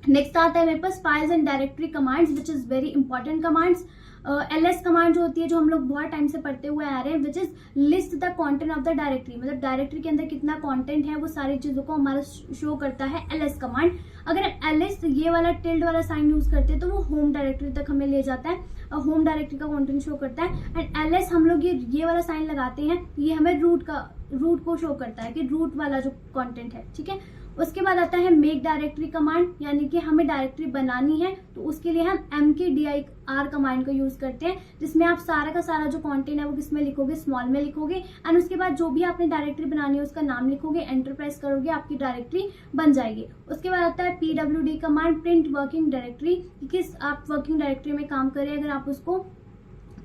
नेक्स्ट आता है मेरे पास files and directory commands, which is very important commands. ls command जो होती है, जो हम लोग बहुत टाइम से पढ़ते हुए आ रहे हैं, which is list the content of the directory, मतलब डायरेक्टरी के अंदर कितना कंटेंट है वो सारी चीजों को हमारा शो करता है ls कमांड। अगर हम ls ये वाला टिल्ड वाला साइन यूज करते हैं तो वो होम डायरेक्टरी तक हमें ले जाता है और होम डायरेक्टरी का कंटेंट शो करता है। एंड ls हम लोग ये वाला साइन लगाते हैं, ये हमें रूट को शो करता है कि रूट वाला जो कंटेंट है, ठीक है। उसके बाद आता है मेक डायरेक्टरी कमांड, यानी कि हमें डायरेक्टरी बनानी है तो उसके लिए हम mkdir कमांड का यूज करते हैं, जिसमें आप सारा का सारा जो कंटेंट है वो किसमें लिखोगे, स्मॉल में लिखोगे। एंड उसके बाद जो भी आपने डायरेक्टरी बनानी है उसका नाम लिखोगे, एंटर प्रेस करोगे, आपकी डायरेक्टरी बन जाएगी। उसके बाद आता है pwd command, print working directory, किस आप वर्किंग डायरेक्टरी में काम करें, अगर आप उसको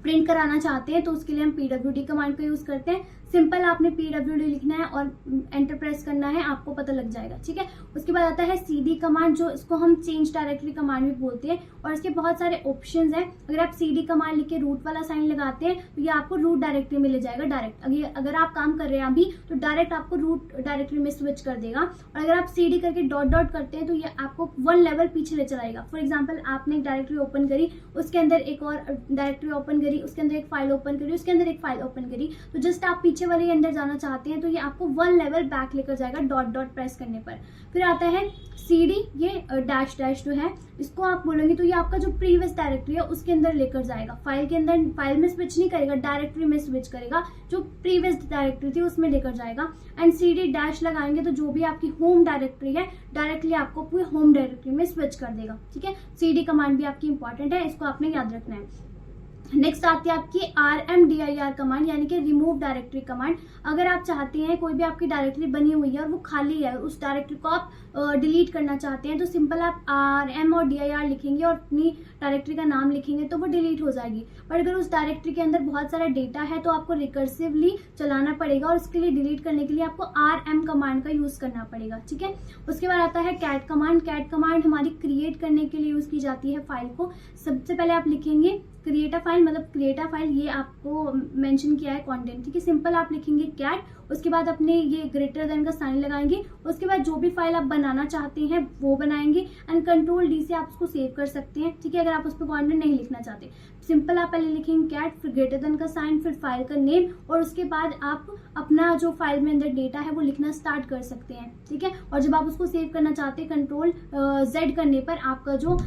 प्रिंट कराना चाहते हैं तो उसके लिए हम pwd कमांड का यूज करते हैं। सिंपल आपने pwd लिखना है और एंटर प्रेस करना है, आपको पता लग जाएगा, ठीक है। उसके बाद आता है cd कमांड, जो इसको हम चेंज डायरेक्टरी कमांड भी बोलते हैं, और इसके बहुत सारे ऑप्शंस हैं। अगर आप cd कमांड लिख के रूट वाला साइन लगाते हैं तो ये आपको रूट डायरेक्टरी में ले जाएगा डायरेक्ट। अगर आप काम कर रहे हैं अभी तो डायरेक्ट आपको रूट डायरेक्टरी में स्विच कर देगा। और अगर आप cd करके डॉट डॉट करते हैं तो ये आपको 1 लेवल पीछे ले चलाएगा। फॉर एग्जाम्पल आपने एक डायरेक्टरी ओपन करी, उसके अंदर एक और डायरेक्टरी ओपन करी, उसके अंदर एक फाइल ओपन करी, उसके अंदर एक फाइल ओपन करी, तो जस्ट आप पीछे वाले अंदर जाना चाहते हैं तो ये आपको 1 लेवल बैक लेकर जाएगा डॉट डॉट प्रेस करने पर। फिर आता है cd, ये डैश डैश जो है इसको आप बोलेंगे तो ये आपका जो प्रीवियस डायरेक्टरी है उसके अंदर लेकर जाएगा। फाइल के अंदर फाइल में स्विच नहीं करेगा, डायरेक्टरी में स्विच करेगा, जो प्रीवियस डायरेक्टरी थी उसमें लेकर जाएगा। एंड cd डैश लगाएंगे तो जो भी आपकी होम डायरेक्टरी है डायरेक्टली आपको पूरी होम डायरेक्टरी में स्विच कर देगा, ठीक है। cd कमांड भी आपकी इंपॉर्टेंट है, इसको आपने याद रखना है। नेक्स्ट आती है आपकी rmdir कमांड, यानी कि रिमूव डायरेक्टरी कमांड। अगर आप चाहते हैं कोई भी आपकी डायरेक्टरी बनी हुई है और वो खाली है, उस डायरेक्टरी को आप डिलीट करना चाहते हैं तो सिंपल आप rm और dir लिखेंगे और अपनी डायरेक्टरी का नाम लिखेंगे तो वो डिलीट हो जाएगी। पर अगर उस डायरेक्टरी के अंदर बहुत सारा डेटा है तो आपको रिकर्सिवली चलाना पड़ेगा और उसके लिए डिलीट करने के लिए आपको rm कमांड का यूज करना पड़ेगा, ठीक है। उसके बाद आता है cat कमांड। cat कमांड हमारी क्रिएट करने के लिए यूज की जाती है फाइल को। सबसे पहले आप लिखेंगे क्रिएट अ फाइल, मतलब क्रिएट अ फाइल, ये आपको मेंशन किया है कंटेंट, ठीक है। सिंपल आप लिखेंगे कैट, उसके बाद अपने ये ग्रेटर देन का साइन लगाएंगे, उसके बाद जो भी फाइल आप बनाना चाहते हैं वो बनाएंगे एंड कंट्रोल डी से आप उसको सेव कर सकते हैं, ठीक है। अगर आप उस पर कंटेंट नहीं लिखना चाहते, सिंपल आप पहले लिखेंगे कैट, फिर ग्रेटर देन का साइन, फिर फाइल का नेम, और उसके बाद आप अपना जो फाइल में अंदर डेटा है वो लिखना स्टार्ट कर सकते हैं, ठीक है। और जब आप उसको सेव करना चाहते हैं कंट्रोल जेड करने पर आपका जो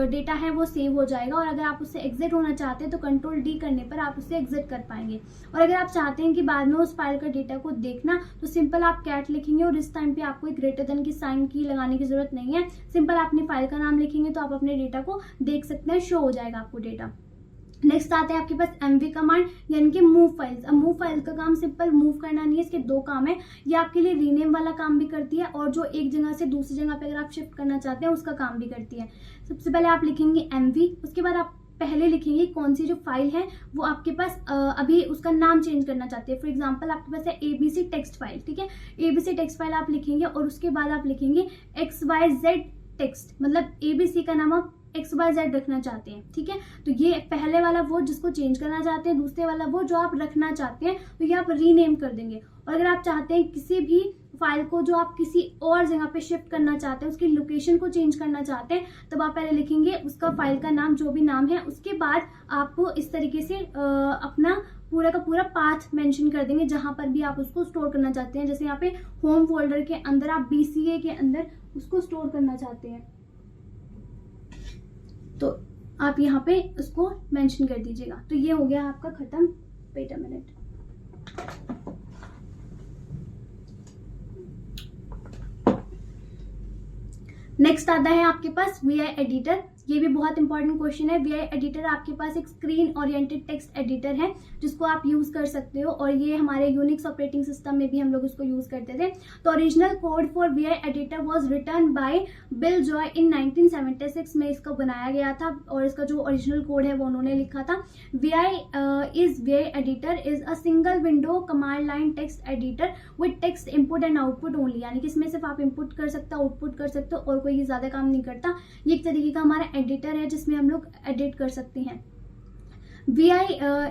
डेटा है वो सेव हो जाएगा, और अगर आप उससे एग्जिट होना चाहते हैं तो कंट्रोल डी करने पर आप उससे एग्जिट कर पाएंगे। और अगर आप चाहते हैं कि बाद में उस फाइल का डेटा को देखना तो सिंपल आप कैट लिखेंगे और इस टाइम पे आपको एक ग्रेटर देन की साइन की लगाने की जरूरत नहीं है। सिंपल आप अपनी फाइल का नाम लिखेंगे तो आप अपने डेटा को देख सकते हैं, शो हो जाएगा आपको डेटा। नेक्स्ट आते हैं आपके पास mv कमांड, यानी कि मूव फाइल्स। अब मूव फाइल का काम सिंपल मूव करना नहीं है, इसके 2 काम है। ये आपके लिए रीनेम वाला काम भी करती है और जो एक जगह से दूसरी जगह पे अगर आप शिफ्ट करना चाहते हैं उसका काम भी करती है। सबसे पहले आप लिखेंगे mv, उसके बाद आप पहले लिखेंगे कौन सी जो फाइल है वो आपके पास अभी उसका नाम चेंज करना चाहते हैं। फॉर एग्जांपल आपके पास है abc टेक्स्ट फाइल, ठीक है। abc टेक्स्ट फाइल आप लिखेंगे और उसके बाद आप लिखेंगे xyz टेक्स्ट, मतलब abc का नाम आप XYZ रखना चाहते हैं, ठीक है। तो ये पहले वाला वो जिसको चेंज करना चाहते हैं, दूसरे वाला वो जो आप रखना चाहते हैं, तो ये आप रीनेम कर देंगे। और अगर आप चाहते हैं किसी भी फाइल को जो आप किसी और जगह पे शिफ्ट करना चाहते हैं, उसकी लोकेशन को चेंज करना चाहते हैं, तब आप पहले लिखेंगे उसका फाइल का नाम जो भी नाम है, उसके बाद आपको इस तरीके से अपना पूरा का पूरा पाथ मेंशन कर देंगे जहां पर भी आप उसको स्टोर करना चाहते हैं। जैसे यहाँ पे होम फोल्डर के अंदर आप BCA के अंदर उसको स्टोर करना चाहते हैं तो आप यहाँ पे उसको मेंशन कर दीजिएगा। तो ये हो गया आपका खत्म। वेट अ मिनट, नेक्स्ट आता है आपके पास VI एडिटर। ये भी बहुत इंपॉर्टेंट क्वेश्चन है। VI एडिटर आपके पास एक स्क्रीन ओरिएंटेड टेक्स्ट एडिटर है जिसको आप यूज़ कर सकते हो, और ये हमारे यूनिक्स ऑपरेटिंग सिस्टम में भी हम लोग इसको यूज़ करते थे। तो original code for VI editor was written by Bill Joy in 1976 में इसको बनाया गया था, और इसका जो ओरिजिनल कोड है वो उन्होंने लिखा था। VI editor is a single window command line text editor with text input and output only, यानी कि इसमें सिर्फ आप इनपुट कर सकते हो, आउटपुट कर सकते हो, और कोई ज़्यादा काम नहीं करता। ये एक तरीके का हमारा एडिटर है जिसमें हम लोग एडिट कर सकते हैं। VI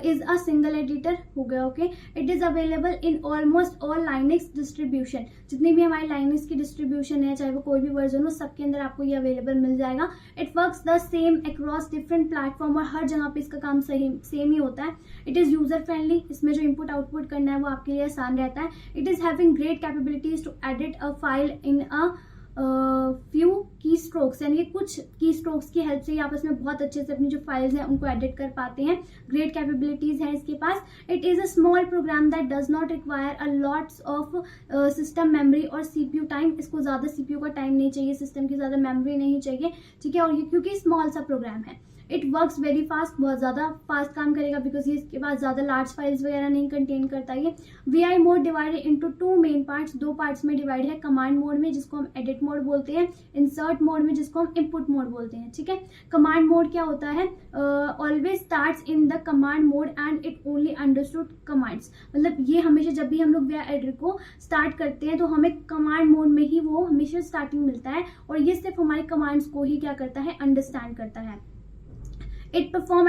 is a single editor हो गया, okay. It is available in almost all Linux distribution, जितनी भी हमारी लाइनक्स की डिस्ट्रीब्यूशन है, चाहे वो कोई भी वर्जन हो, सबके अंदर आपको ये अवेलेबल मिल जाएगा। It works the same across different platform, और हर जगह पे इसका काम सेम ही होता है। इट इज यूजर फ्रेंडली, इसमें जो इनपुट आउटपुट करना है वो आपके लिए आसान रहता है। It is having great capabilities to edit a file in a few key strokes, यानी कुछ की स्ट्रोक्स की हेल्प से ही आपस में बहुत अच्छे से अपनी जो फाइल्स हैं उनको एडिट कर पाते हैं। ग्रेट कैपेबिलिटीज हैं इसके पास। It is a small program that does not require a lots of system memory और CPU टाइम। इसको ज़्यादा CPU का टाइम नहीं चाहिए, सिस्टम की ज़्यादा मेमोरी नहीं चाहिए, ठीक है। और ये क्योंकि स्मॉल सा प्रोग्राम है। इट वर्क्स वेरी फास्ट, बहुत ज़्यादा फास्ट काम करेगा, बिकॉज ये इसके पास ज़्यादा लार्ज फाइल्स वगैरह नहीं कंटेन करता ये। VI mode divided into 2 main parts, 2 parts में डिवाइड है। कमांड मोड में जिसको हम एडिट मोड बोलते हैं, इंसर्ट मोड में जिसको हम इनपुट मोड बोलते हैं, ठीक है। कमांड मोड क्या होता है? Always starts in the command mode and it only understood commands, मतलब ये हमेशा जब भी हम लोग VI एडिटर को स्टार्ट करते हैं तो हमें कमांड मोड में ही वो हमेशा स्टार्टिंग मिलता है, और ये सिर्फ हमारे कमांड्स को ही क्या करता है, अंडरस्टैंड करता है। It perform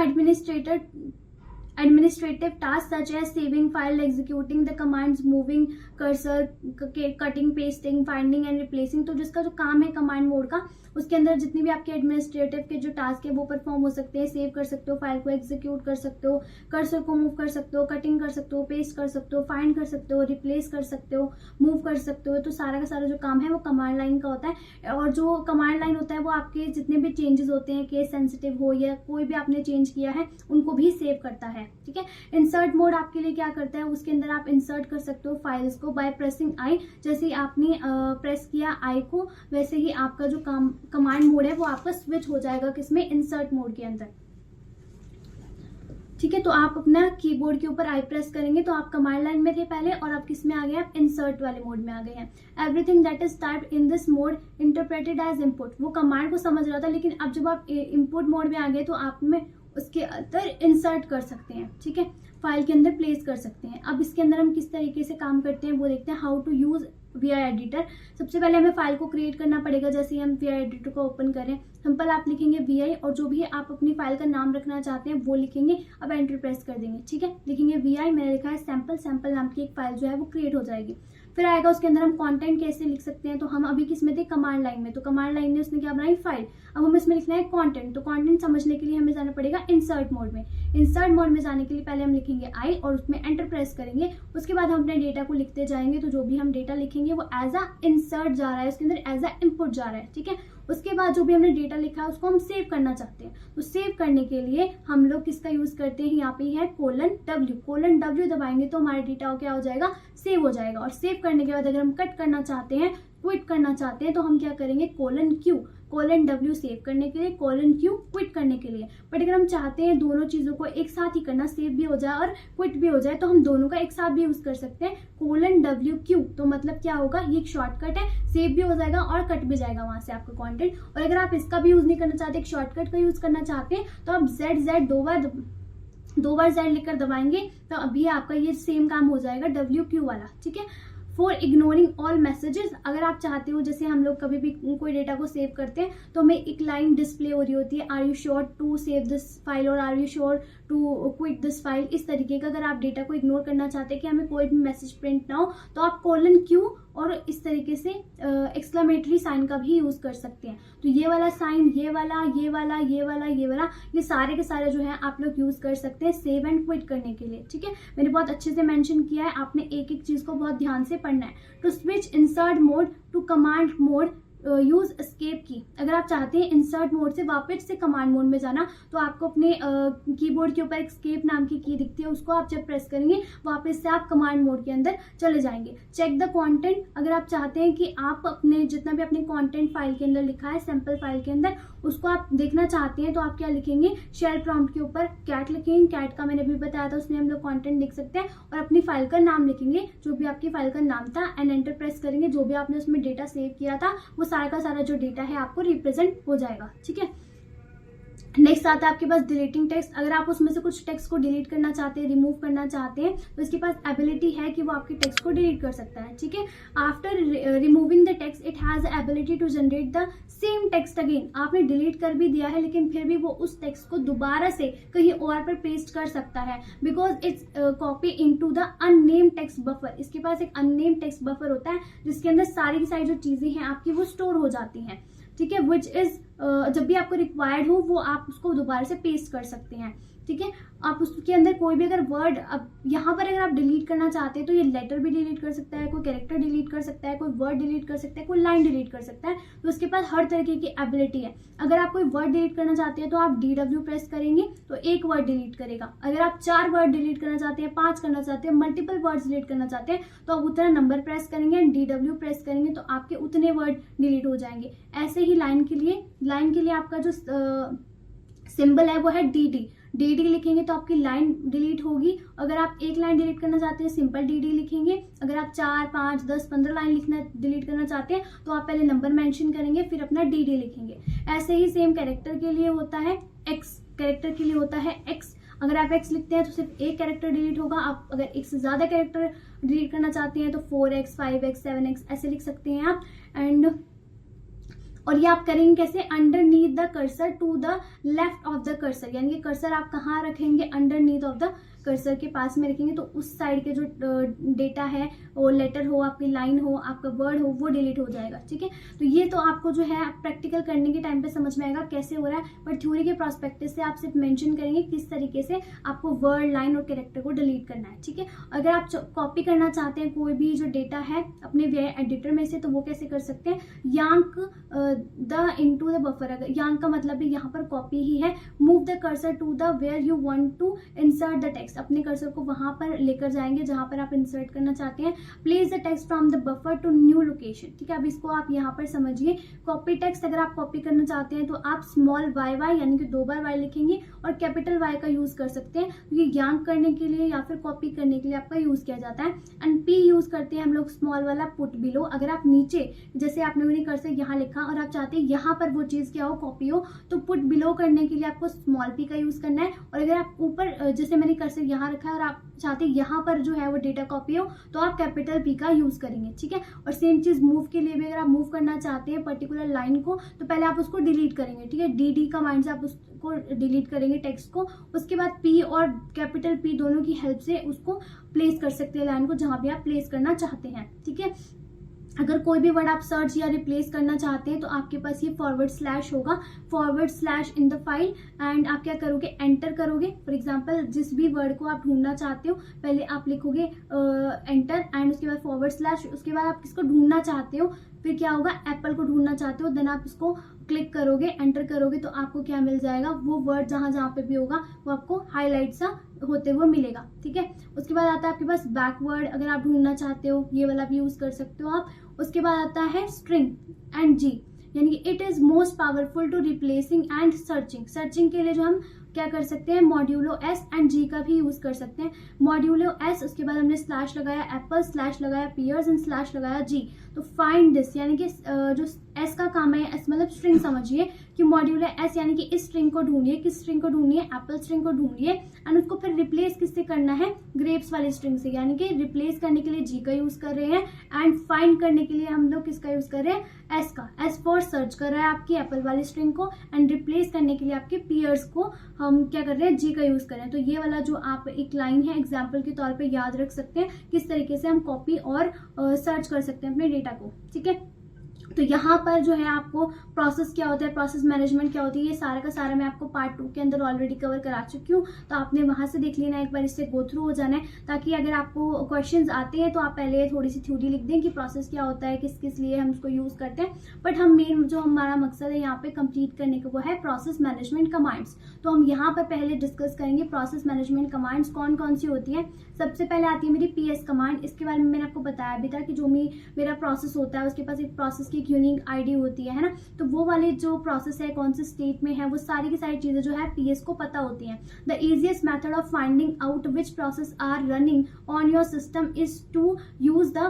administrative tasks such as saving file, executing the commands, moving cursor, cutting, pasting, finding and replacing। तो जिसका जो काम है कमांड मोड का, उसके अंदर जितनी भी आपके एडमिनिस्ट्रेटिव के जो टास्क है वो परफॉर्म हो सकते हैं। सेव कर सकते हो फाइल को, एग्जीक्यूट कर सकते हो, कर्सर को मूव कर सकते हो, कटिंग कर सकते हो, पेस्ट कर सकते हो, फाइंड कर सकते हो, रिप्लेस कर सकते हो, मूव कर सकते हो। तो सारा का सारा जो काम है वो कमांड लाइन का होता है, और जो कमांड लाइन होता है वो आपके जितने भी चेंजेस होते हैं, केस सेंसिटिव हो या कोई भी आपने चेंज किया है, उनको भी सेव करता है, ठीक है। इंसर्ट मोड आपके लिए क्या करता है, उसके अंदर आप इंसर्ट कर सकते हो फाइल्स को बाय प्रेसिंग आई। जैसे ही आपने प्रेस किया आई को, वैसे ही आपका जो कमांड मोड है वो आपका स्विच हो जाएगा किसमें, इंसर्ट मोड के अंदर, ठीक है। तो आप अपना कीबोर्ड के ऊपर आई प्रेस करेंगे तो आप कमांड लाइन में थे पहले, और आप किस में आ गए, आप इंसर्ट वाले मोड में आ गए हैं। Everything that is typed in this mode interpreted as input, वो कमांड को समझ रहा था, लेकिन अब जब आप इनपुट मोड में आ गए तो आप में उसके अंदर इंसर्ट कर सकते हैं, ठीक है, फाइल के अंदर प्लेस कर सकते हैं। अब इसके अंदर हम किस तरीके से काम करते हैं वो देखते हैं। How to use VI editor. सबसे पहले हमें फाइल को क्रिएट करना पड़ेगा। जैसे हम VI एडिटर को ओपन करें, सिंपल आप लिखेंगे VI, और जो भी आप अपनी फाइल का नाम रखना चाहते हैं वो लिखेंगे। अब एंटर प्रेस कर देंगे, ठीक है। लिखेंगे VI, मैंने लिखा है सैम्पल, सैम्पल नाम की एक फाइल जो है वो क्रिएट हो जाएगी। फिर आएगा उसके अंदर हम कंटेंट कैसे लिख सकते हैं, तो हम अभी किस में थे, कमांड लाइन में। तो कमांड लाइन ने उसने क्या बनाई, फाइल। अब हमें इसमें लिखना है कंटेंट, तो कंटेंट समझने के लिए हमें जाना पड़ेगा इंसर्ट मोड में। इंसर्ट मोड में जाने के लिए पहले हम लिखेंगे आई, और उसमें एंटर प्रेस करेंगे। उसके बाद हम अपने डेटा को लिखते जाएंगे, तो जो भी हम डेटा लिखेंगे वो एज अ इंसर्ट जा रहा है, उसके अंदर एज अ इनपुट जा रहा है, ठीक है। उसके बाद जो भी हमने डेटा लिखा है उसको हम सेव करना चाहते हैं, तो सेव करने के लिए हम लोग किसका यूज करते हैं, यहाँ पे है :W दबाएंगे तो हमारा डेटा क्या हो जाएगा, सेव हो जाएगा। और सेव करने के बाद अगर हम कट करना चाहते हैं, क्विट करना चाहते हैं, तो हम क्या करेंगे, :Q सेव करने के लिए, :Q क्विट करने के लिए। बट अगर हम चाहते हैं दोनों चीजों को एक साथ ही करना, सेव भी हो जाए और क्विट भी हो जाए, तो हम दोनों का एक साथ भी यूज कर सकते हैं, :WQ। तो मतलब क्या होगा, ये एक शॉर्टकट है, सेव भी हो जाएगा और कट भी जाएगा वहां से आपका कंटेंट। और अगर आप इसका भी यूज नहीं करना चाहते, एक शॉर्टकट का यूज करना चाहते हैं, तो आप Z दो बार Z लिखकर दबाएंगे, तो अभी आपका ये सेम काम हो जाएगा WQ वाला, ठीक है। फॉर इग्नोरिंग ऑल मैसेजेस, अगर आप चाहते हो, जैसे हम लोग कभी भी कोई डेटा को सेव करते हैं तो हमें एक लाइन डिस्प्ले हो रही होती है, are you sure to save this file or are you sure to quit this file. इस तरीके का अगर आप डेटा को इग्नोर करना चाहते हैं कि हमें कोई भी मैसेज प्रिंट ना हो, तो आप :Q और इस तरीके से एक्सक्लेमेटरी साइन का भी यूज कर सकते हैं। तो ये वाला साइन, ये वाला, ये सारे के सारे जो है आप लोग यूज कर सकते हैं सेव एंड क्विट करने के लिए, ठीक है। मैंने बहुत अच्छे से मेंशन किया है, आपने एक एक चीज को बहुत ध्यान से पढ़ना है। To switch insert mode to command mode use escape key. अगर आप चाहते हैं इंसर्ट मोड से वापस से कमांड मोड में जाना, तो आपको अपने कीबोर्ड के ऊपर एस्केप नाम की की दिखती है, उसको आप जब प्रेस करेंगे वापस से आप कमांड मोड के अंदर चले जाएंगे। चेक द कंटेंट, अगर आप चाहते हैं कि आप अपने जितना भी अपने कंटेंट फाइल के अंदर लिखा है, सैंपल फाइल के अंदर, उसको आप देखना चाहते हैं तो आप क्या लिखेंगे, शेल प्रॉम्प्ट के ऊपर कैट लिखेंगे। कैट का मैंने अभी बताया था, उसमें हम लोग कंटेंट लिख सकते हैं और अपनी फाइल का नाम लिखेंगे, जो भी आपकी फाइल का नाम था, एंड एंटर प्रेस करेंगे। जो भी आपने उसमें डेटा सेव किया था वो सारा का सारा जो डेटा है आपको रिप्रेजेंट हो जाएगा। ठीक है, नेक्स्ट आता है आपके पास डिलीटिंग टेक्स्ट। अगर आप उसमें से कुछ टेक्स्ट को डिलीट करना चाहते हैं, रिमूव करना चाहते हैं, तो इसके पास एबिलिटी है कि वो आपके टेक्स्ट को डिलीट कर सकता है। ठीक है, after removing the text it has ability to generate the same text again. आपने डिलीट कर भी दिया है लेकिन फिर भी वो उस टेक्स्ट को दोबारा से कहीं और पर पेस्ट कर सकता है, because it's copy into the अननेम text buffer. इसके पास एक अननेम टेक्स्ट बफर होता है जिसके अंदर सारी की सारी जो चीजें हैं आपकी वो स्टोर हो जाती हैं। ठीक है, विच इज जब भी आपको रिक्वायर्ड हो वो आप उसको दोबारा से पेस्ट कर सकते हैं। ठीक है, आप उसके अंदर कोई भी अगर वर्ड, अब यहाँ पर अगर आप डिलीट करना चाहते हैं तो ये लेटर भी डिलीट कर सकता है, कोई कैरेक्टर डिलीट कर सकता है, कोई वर्ड डिलीट कर सकता है, कोई लाइन डिलीट कर सकता है। तो उसके पास हर तरीके की एबिलिटी है। अगर आप कोई वर्ड डिलीट करना चाहते हैं तो आप DW प्रेस करेंगे तो एक वर्ड डिलीट करेगा। अगर आप 4 वर्ड डिलीट करना चाहते हैं, 5 करना चाहते हैं, मल्टीपल वर्ड्स डिलीट करना चाहते हैं तो आप उतना नंबर प्रेस करेंगे एंड DW प्रेस करेंगे तो आपके उतने वर्ड डिलीट हो जाएंगे। ऐसे ही लाइन के लिए आपका जो सिंबल है वो है DD लिखेंगे तो आपकी लाइन डिलीट होगी। अगर आप एक लाइन डिलीट करना चाहते हैं सिंपल DD लिखेंगे। अगर आप 4, 5, 10, 15 लाइन डिलीट करना चाहते हैं तो आप पहले नंबर मेंशन करेंगे फिर अपना DD लिखेंगे। ऐसे ही सेम कैरेक्टर के लिए होता है X। अगर आप X लिखते हैं तो सिर्फ एक कैरेक्टर डिलीट होगा। आप अगर एक से ज्यादा कैरेक्टर डिलीट करना चाहते हैं तो 4X, 5X, 7X ऐसे लिख सकते हैं आप। एंड और ये आप करेंगे कैसे, underneath the cursor to the left of the cursor, यानी कि कर्सर आप कहाँ रखेंगे, अंडरनीथ ऑफ द कर्सर के पास में रखेंगे तो उस साइड के जो डेटा है वो लेटर हो, आपकी लाइन हो, आपका वर्ड हो, वो डिलीट हो जाएगा। ठीक है, तो ये तो आपको जो है प्रैक्टिकल करने के टाइम पे समझ में आएगा कैसे हो रहा है, बट थ्योरी के प्रोस्पेक्टिव से आप सिर्फ मेंशन करेंगे किस तरीके से आपको वर्ड, लाइन और कैरेक्टर को डिलीट करना है। ठीक है, अगर आप कॉपी करना चाहते हैं कोई भी जो डेटा है अपने एडिटर में से तो वो कैसे कर सकते हैं, yank the into the buffer. अगर यांक का मतलब भी यहाँ पर कॉपी ही है। Move the cursor to the where you want to insert the text, अपने कर्सर को वहां पर लेकर जाएंगे जहां पर आप इंसर्ट करना चाहते हैं। Place the text from the buffer to new location. ठीक है, अब इसको आप यहाँ पर समझिए। कॉपी टेक्स्ट अगर आप कॉपी करना चाहते हैं तो आप स्मॉल y यानी कि 2 बार y लिखेंगे और कैपिटल Y का यूज कर सकते हैं। ये यांक करने के लिए या फिर कॉपी करने के लिए आपका यूज किया जाता है। एंड P यूज करते हैं हम लोग स्मॉल वाला पुट बिलो। अगर आप नीचे जैसे आपने मेरी कर्सर यहाँ लिखा और आप चाहते हैं यहाँ पर वो चीज क्या हो, कॉपी हो, तो पुट बिलो करने के लिए आपको स्मॉल p का यूज करना है। और अगर आप ऊपर जैसे मैंने कर्सर यहाँ रखा है और आप चाहते हैं यहाँ पर जो है वो डेटा कॉपी हो तो आप कैपिटल P का यूज करेंगे। ठीक है, और सेम चीज मूव के लिए भी, अगर आप मूव करना चाहते हैं पर्टिकुलर लाइन को तो पहले आप उसको डिलीट करेंगे। ठीक है, DD कमांड से आप उसको डिलीट करेंगे टेक्स्ट को। उसके बाद P और कैपिटल P दोनों की हेल्प से उसको प्लेस कर सकते हैं लाइन को जहां भी आप प्लेस करना चाहते हैं। ठीक है, अगर कोई भी वर्ड आप सर्च या रिप्लेस करना चाहते हैं तो आपके पास ये / होगा, / इन द फाइल। एंड आप क्या करोगे, एंटर करोगे। फॉर एग्जांपल जिस भी वर्ड को आप ढूंढना चाहते हो पहले आप लिखोगे एंटर एंड उसके बाद / उसके बाद आप किसको ढूंढना चाहते हो, फिर क्या होगा, एप्पल को ढूंढना चाहते हो, देन आप इसको क्लिक करोगे, एंटर करोगे तो आपको क्या मिल जाएगा, वो वर्ड जहां जहां पे भी होगा वो आपको हाईलाइट सा होते हुए मिलेगा। ठीक है, उसके बाद आता है आपके पास बैकवर्ड। अगर आप ढूंढना चाहते हो ये वाला भी यूज कर सकते हो आप। उसके बाद आता है स्ट्रिंग एंड G, यानी कि it is most powerful to replacing and searching के लिए जो हम क्या कर सकते हैं, मॉड्यूलो S एंड G का भी यूज कर सकते हैं। मॉड्यूलो S, उसके बाद हमने स्लैश लगाया एप्पल, स्लैश लगाया पियर्स एंड स्लैश लगाया G। तो फाइंड दिस, यानी कि जो S का काम है, S मतलब स्ट्रिंग समझिए कि मॉड्यूलो S यानी कि इस स्ट्रिंग को ढूंढिए, किस स्ट्रिंग को ढूंढिए, एप्पल स्ट्रिंग को ढूंढिए एंड उसको फिर रिप्लेस किससे करना है, ग्रेप्स वाली स्ट्रिंग से। यानी कि रिप्लेस करने के लिए G का यूज कर रहे हैं एंड फाइंड करने के लिए हम लोग किसका यूज कर रहे हैं, S का। S फॉर सर्च कर रहा है आपकी एप्पल वाली स्ट्रिंग को एंड रिप्लेस करने के लिए आपके पियर्स को हम क्या कर रहे हैं, G का यूज कर रहे हैं। तो ये वाला जो आप एक लाइन है एग्जाम्पल के तौर पे याद रख सकते हैं किस तरीके से हम कॉपी और सर्च कर सकते हैं अपने डेटा को। ठीक है, तो यहाँ पर जो है आपको प्रोसेस क्या होता है, प्रोसेस मैनेजमेंट क्या होती है, ये सारा का सारा मैं आपको पार्ट 2 के अंदर ऑलरेडी कवर करा चुकी हूँ। तो आपने वहां से देख लेना, एक बार इससे गो थ्रू हो जाना है ताकि अगर आपको क्वेश्चंस आते हैं तो आप पहले थोड़ी सी थ्योरी लिख दें कि प्रोसेस क्या होता है, किस किस लिए हम उसको यूज करते हैं। बट हम मेन जो हमारा मकसद है यहाँ पे कंप्लीट करने का वो है प्रोसेस मैनेजमेंट कमांड्स। तो हम यहाँ पर पहले डिस्कस करेंगे प्रोसेस मैनेजमेंट कमांड्स कौन कौन सी होती है। सबसे पहले आती है मेरी PS कमांड। इसके बारे में मैंने आपको बताया भी था कि जो मेरा प्रोसेस होता है उसके पास एक प्रोसेस की एक यूनिक आईडी होती है ना, तो वो वाले जो प्रोसेस है कौन से स्टेट में है, वो सारी की सारी चीज़ें जो है पीएस को पता होती हैं। The easiest method of finding out which process are running on your system is to use the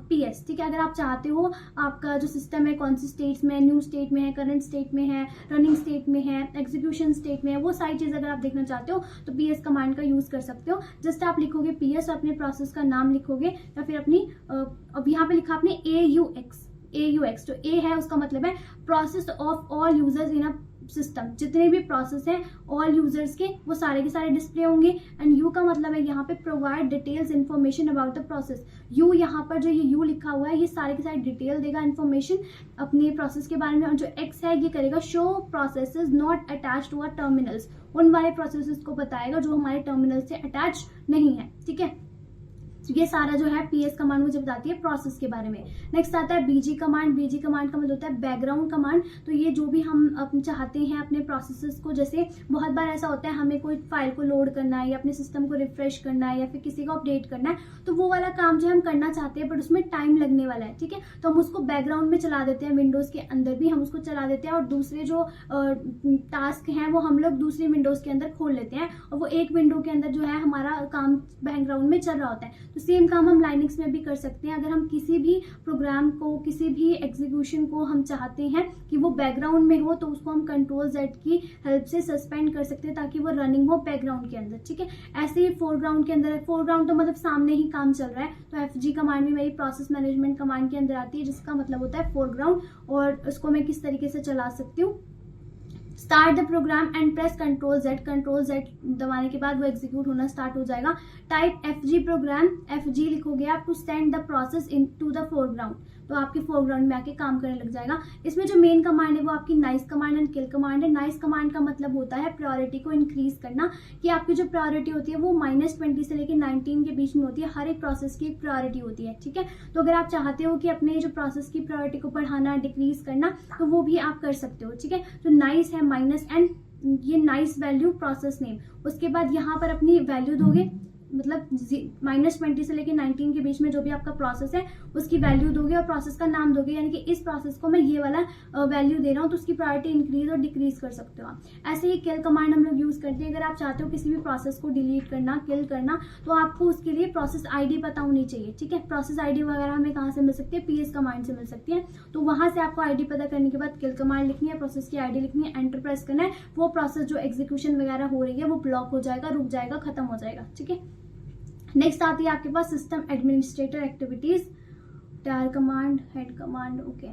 PS. ठीक है, अगर आप चाहते हो आपका जो सिस्टम है कौन सी स्टेट्स में है, न्यू स्टेट में है, करंट स्टेट में है, रनिंग स्टेट में है, एग्जीक्यूशन स्टेट में है, वो सारी चीज़ अगर आप देखना चाहते हो तो पीएस कमांड का यूज कर सकते हो। जस्ट आप लिखोगे पीएस और अपने प्रोसेस का नाम लिखोगे, या फिर अपनी अब यहाँ पे लिखा आपने AUX, जो ए है उसका मतलब है process of all users in a system. जितने भी प्रोसेस हैं ऑल यूजर्स के वो सारे के सारे डिस्प्ले होंगे। एंड यू का मतलब है यहाँ पे provide details information about the process. You यहाँ पर जो ये यू लिखा हुआ है ये सारे के सारे डिटेल देगा इन्फॉर्मेशन अपने प्रोसेस के बारे में। और जो एक्स है ये करेगा show processes not attach to our terminals, उन वाले प्रोसेसेस को बताएगा जो हमारे टर्मिनल से अटैच नहीं है। ठीक है, ये सारा जो है पीएस कमांड मुझे बताती है प्रोसेस के बारे में। नेक्स्ट आता है बीजी कमांड। बीजी कमांड का मतलब होता है बैकग्राउंड कमांड। तो ये जो भी हम चाहते हैं अपने प्रोसेसेस को, जैसे बहुत बार ऐसा होता है हमें कोई फाइल को लोड करना है या अपने सिस्टम को रिफ्रेश करना है या फिर किसी को अपडेट करना है, तो वो वाला काम जो हम करना चाहते हैं बट उसमें टाइम लगने वाला है। ठीक है, तो हम उसको बैकग्राउंड में चला देते हैं, विंडोज के अंदर भी हम उसको चला देते हैं और दूसरे जो टास्क हैं वो हम लोग दूसरी विंडोज के अंदर खोल लेते हैं और वो एक विंडो के अंदर जो है हमारा काम बैकग्राउंड में चल रहा होता है। तो सेम काम हम लाइनक्स में भी कर सकते हैं। अगर हम किसी भी प्रोग्राम को, किसी भी एग्जीक्यूशन को हम चाहते हैं कि वो बैकग्राउंड में हो, तो उसको हम Ctrl+Z की हेल्प से सस्पेंड कर सकते हैं ताकि वो रनिंग हो बैकग्राउंड के अंदर। ठीक है, ऐसे ही फोरग्राउंड के अंदर, फोरग्राउंड तो मतलब सामने ही काम चल रहा है, तो FG कमांड भी मेरी प्रोसेस मैनेजमेंट कमांड के अंदर आती है, जिसका मतलब होता है फोरग्राउंड। और उसको मैं किस तरीके से चला सकती हूँ, start the program and press Ctrl+Z दबाने के बाद वो एग्जीक्यूट होना स्टार्ट हो जाएगा। टाइप FG प्रोग्राम, FG लिखोगे आप to send the process into the foreground, तो आपके फोरग्राउंड में आके काम करने लग जाएगा। इसमें जो मेन कमांड है वो आपकी nice command and kill command है। नाइस कमांड का मतलब होता है प्रायोरिटी को इंक्रीज करना, कि आपकी जो प्रायोरिटी होती है वो -20 से लेकर 19 के बीच में होती है। हर एक प्रोसेस की एक प्रायोरिटी होती है। ठीक है, तो अगर आप चाहते हो कि अपने जो प्रोसेस की प्रायोरिटी को बढ़ाना, डिक्रीज करना, तो वो भी आप कर सकते हो। ठीक है, तो नाइस है माइनस एंड ये नाइस वैल्यू प्रोसेस नेम। उसके बाद यहाँ पर अपनी वैल्यू दोगे, मतलब -20 से लेकर 19 के बीच में जो भी आपका प्रोसेस है उसकी वैल्यू दोगे और प्रोसेस का नाम दोगे, यानी कि इस प्रोसेस को मैं ये वाला वैल्यू दे रहा हूँ, तो उसकी प्रायोरिटी इंक्रीज और डिक्रीज कर सकते हो आप। ऐसे ही किल कमांड हम लोग यूज करते हैं। अगर आप चाहते हो किसी भी प्रोसेस को डिलीट करना, किल करना, तो आपको उसके लिए प्रोसेस आईडी पता होनी चाहिए। ठीक है, प्रोसेस आईडी वगैरह हमें कहाँ से मिल सकती है, पीएस कमांड से मिल सकती है। तो वहां से आपको आईडी पता करने के बाद किल कमांड लिखनी है, प्रोसेस की आईडी लिखनी है, एंटर प्रेस करना है। वो प्रोसेस जो एग्जीक्यूशन वगैरह हो रही है वो ब्लॉक हो जाएगा, रुक जाएगा, खत्म हो जाएगा। ठीक है, नेक्स्ट आती है आपके पास सिस्टम एडमिनिस्ट्रेटर एक्टिविटीज, टार कमांड, हेड कमांड। ओके,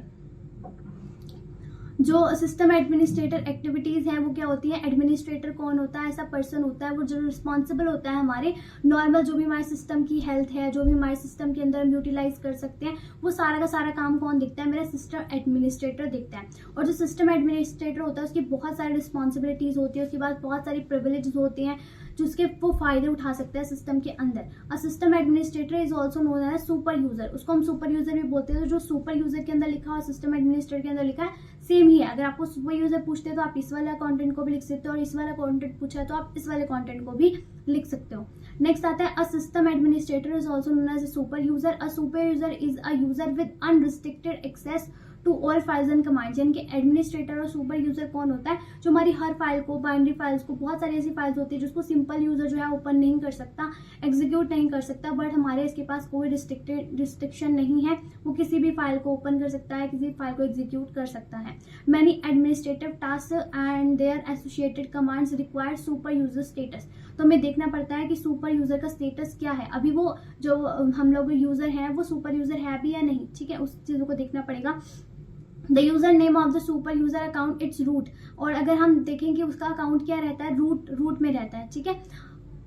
जो सिस्टम एडमिनिस्ट्रेटर एक्टिविटीज हैं वो क्या होती है, एडमिनिस्ट्रेटर कौन होता है, ऐसा पर्सन होता है वो जो रिस्पॉन्सिबल होता है हमारे नॉर्मल जो भी हमारे सिस्टम की हेल्थ है, जो भी हमारे सिस्टम के अंदर हम यूटिलाइज कर सकते हैं, वो सारा का सारा काम कौन दिखता है, मेरा सिस्टम एडमिनिस्ट्रेटर दिखता है। और जो सिस्टम एडमिनिस्ट्रेटर होता है उसकी बहुत सारी रिस्पॉन्सिबिलिटीज होती है, उसके बाद बहुत सारी प्रिविलेज होते हैं जिसके वो फायदे उठा सकते हैं सिस्टम के अंदर। A system administrator is also known as super user, उसको हम सुपर यूजर भी बोलते हैं। तो जो सुपर यूजर के अंदर लिखा है सिस्टम एडमिनिस्ट्रेटर के अंदर लिखा है सेम ही है। अगर आपको सुपर यूजर पूछते हैं तो आप इस वाला कंटेंट को भी लिख सकते हो, और इस वाला कंटेंट पूछा है तो आप इस वाले कंटेंट को भी लिख सकते हो। नेक्स्ट आता है a system administrator is also known as a super user. A super user is a user with unrestricted access to all files and commands. यानी कि एडमिनिस्ट्रेटर और सुपर यूजर कौन होता है, जो हमारी हर फाइल को, बाइनरी फाइल्स को, बहुत सारी ऐसी फाइल्स होती है जिसको सिंपल यूजर जो है ओपन नहीं कर सकता, एग्जीक्यूट नहीं कर सकता, बट हमारे इसके पास कोई रिस्ट्रिक्शन नहीं है, वो किसी भी फाइल को ओपन कर सकता है, किसी फाइल को एग्जीक्यूट कर सकता है। Many administrative task and their associated commands require super user status. तो हमें देखना पड़ता है कि सुपर यूजर का स्टेटस क्या है, अभी वो जो हम लोग यूजर हैं वो सुपर यूजर है भी या नहीं। ठीक है, उस चीजों को देखना पड़ेगा। The user name of the super user account it's root, और अगर हम देखें कि उसका अकाउंट क्या रहता है, रूट में रहता है। ठीक है,